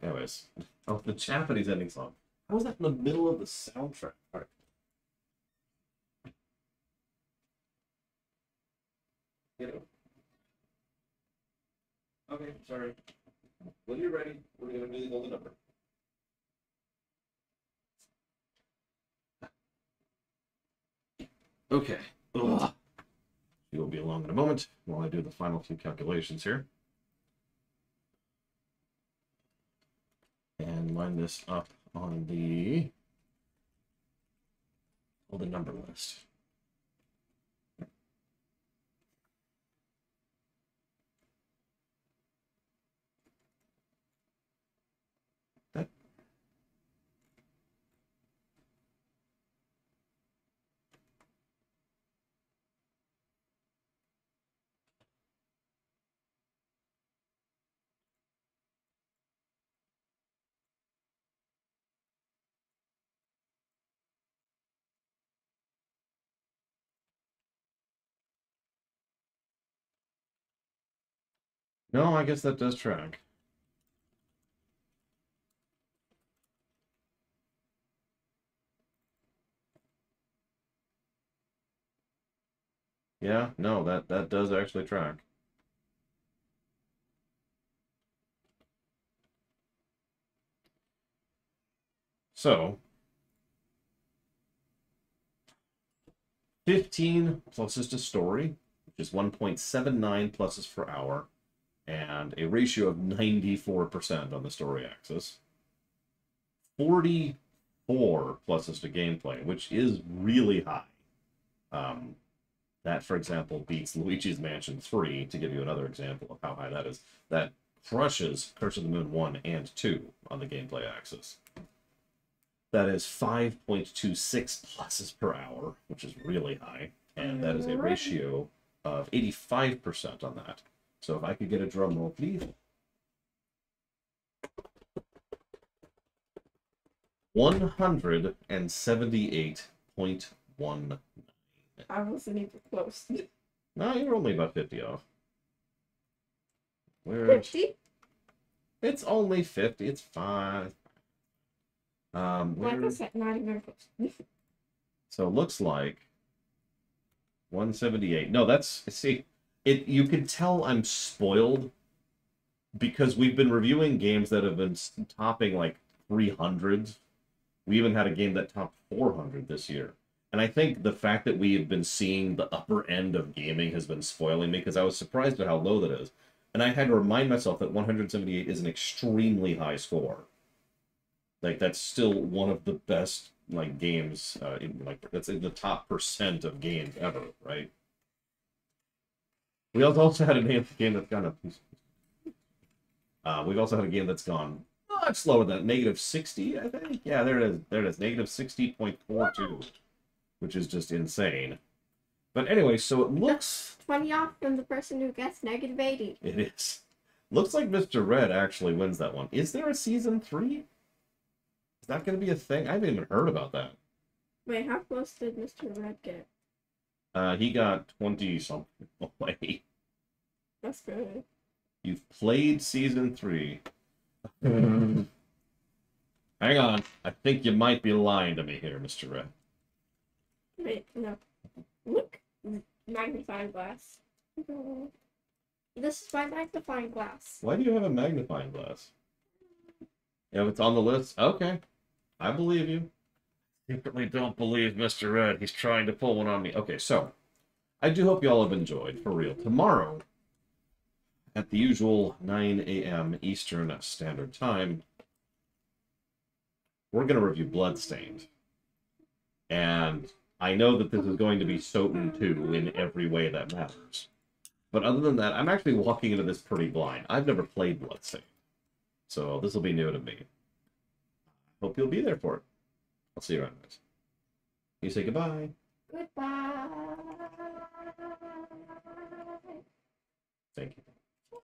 Anyways. Oh, the Japanese ending song. How was that in the middle of the soundtrack? All right. Get it. Okay, sorry. When you're ready, we're going to do the golden number. Okay. Ugh. You will be along in a moment while I do the final few calculations here. And line this up on the golden number list. No, I guess that does track. Yeah, no, that does actually track. So, 15 closest to story, which is 1.79 pluses per hour, and a ratio of 94% on the story axis. 44 pluses to gameplay, which is really high. That, for example, beats Luigi's Mansion 3, to give you another example of how high that is. That crushes Curse of the Moon 1 and 2 on the gameplay axis. That is 5.26 pluses per hour, which is really high. And that is a ratio of 85% on that. So if I could get a drum roll, please. 178.19. I wasn't even close. No, you're only about 50 off. 50? It's only 50. It's fine. Like I said, not even close. So it looks like 178. No, that's, see, you can tell I'm spoiled because we've been reviewing games that have been topping like 300. We even had a game that topped 400 this year. And I think the fact that we have been seeing the upper end of gaming has been spoiling me because I was surprised at how low that is. And I had to remind myself that 178 is an extremely high score. Like, that's still one of the best, like, games, that's in the top % of games ever, right? We also had a game that's gone we've also had a game that's gone much slower than negative 60, I think. Yeah, there it is. There it is. Negative 60.42. Which is just insane. But anyway, so it looks... 20 off from the person who gets negative 80. It is. Looks like Mr. Red actually wins that one. Is there a season 3? Is that going to be a thing? I haven't even heard about that. Wait, how close did Mr. Red get? He got 20-something away. That's good. You've played season 3. Hang on. I think you might be lying to me here, Mr. Red. Wait, no. Look. Magnifying glass. This is my magnifying glass. Why do you have a magnifying glass? If it's on the list, okay. I believe you. Secretly don't believe Mr. Red. He's trying to pull one on me. Okay, so I do hope you all have enjoyed, for real. Tomorrow, at the usual 9 a.m. Eastern Standard Time, we're going to review Bloodstained. And I know that this is going to be Soten 2 in every way that matters. But other than that, I'm actually walking into this pretty blind. I've never played Bloodstained. So this will be new to me. Hope you'll be there for it. I'll see you around, guys. You say goodbye. Goodbye. Thank you.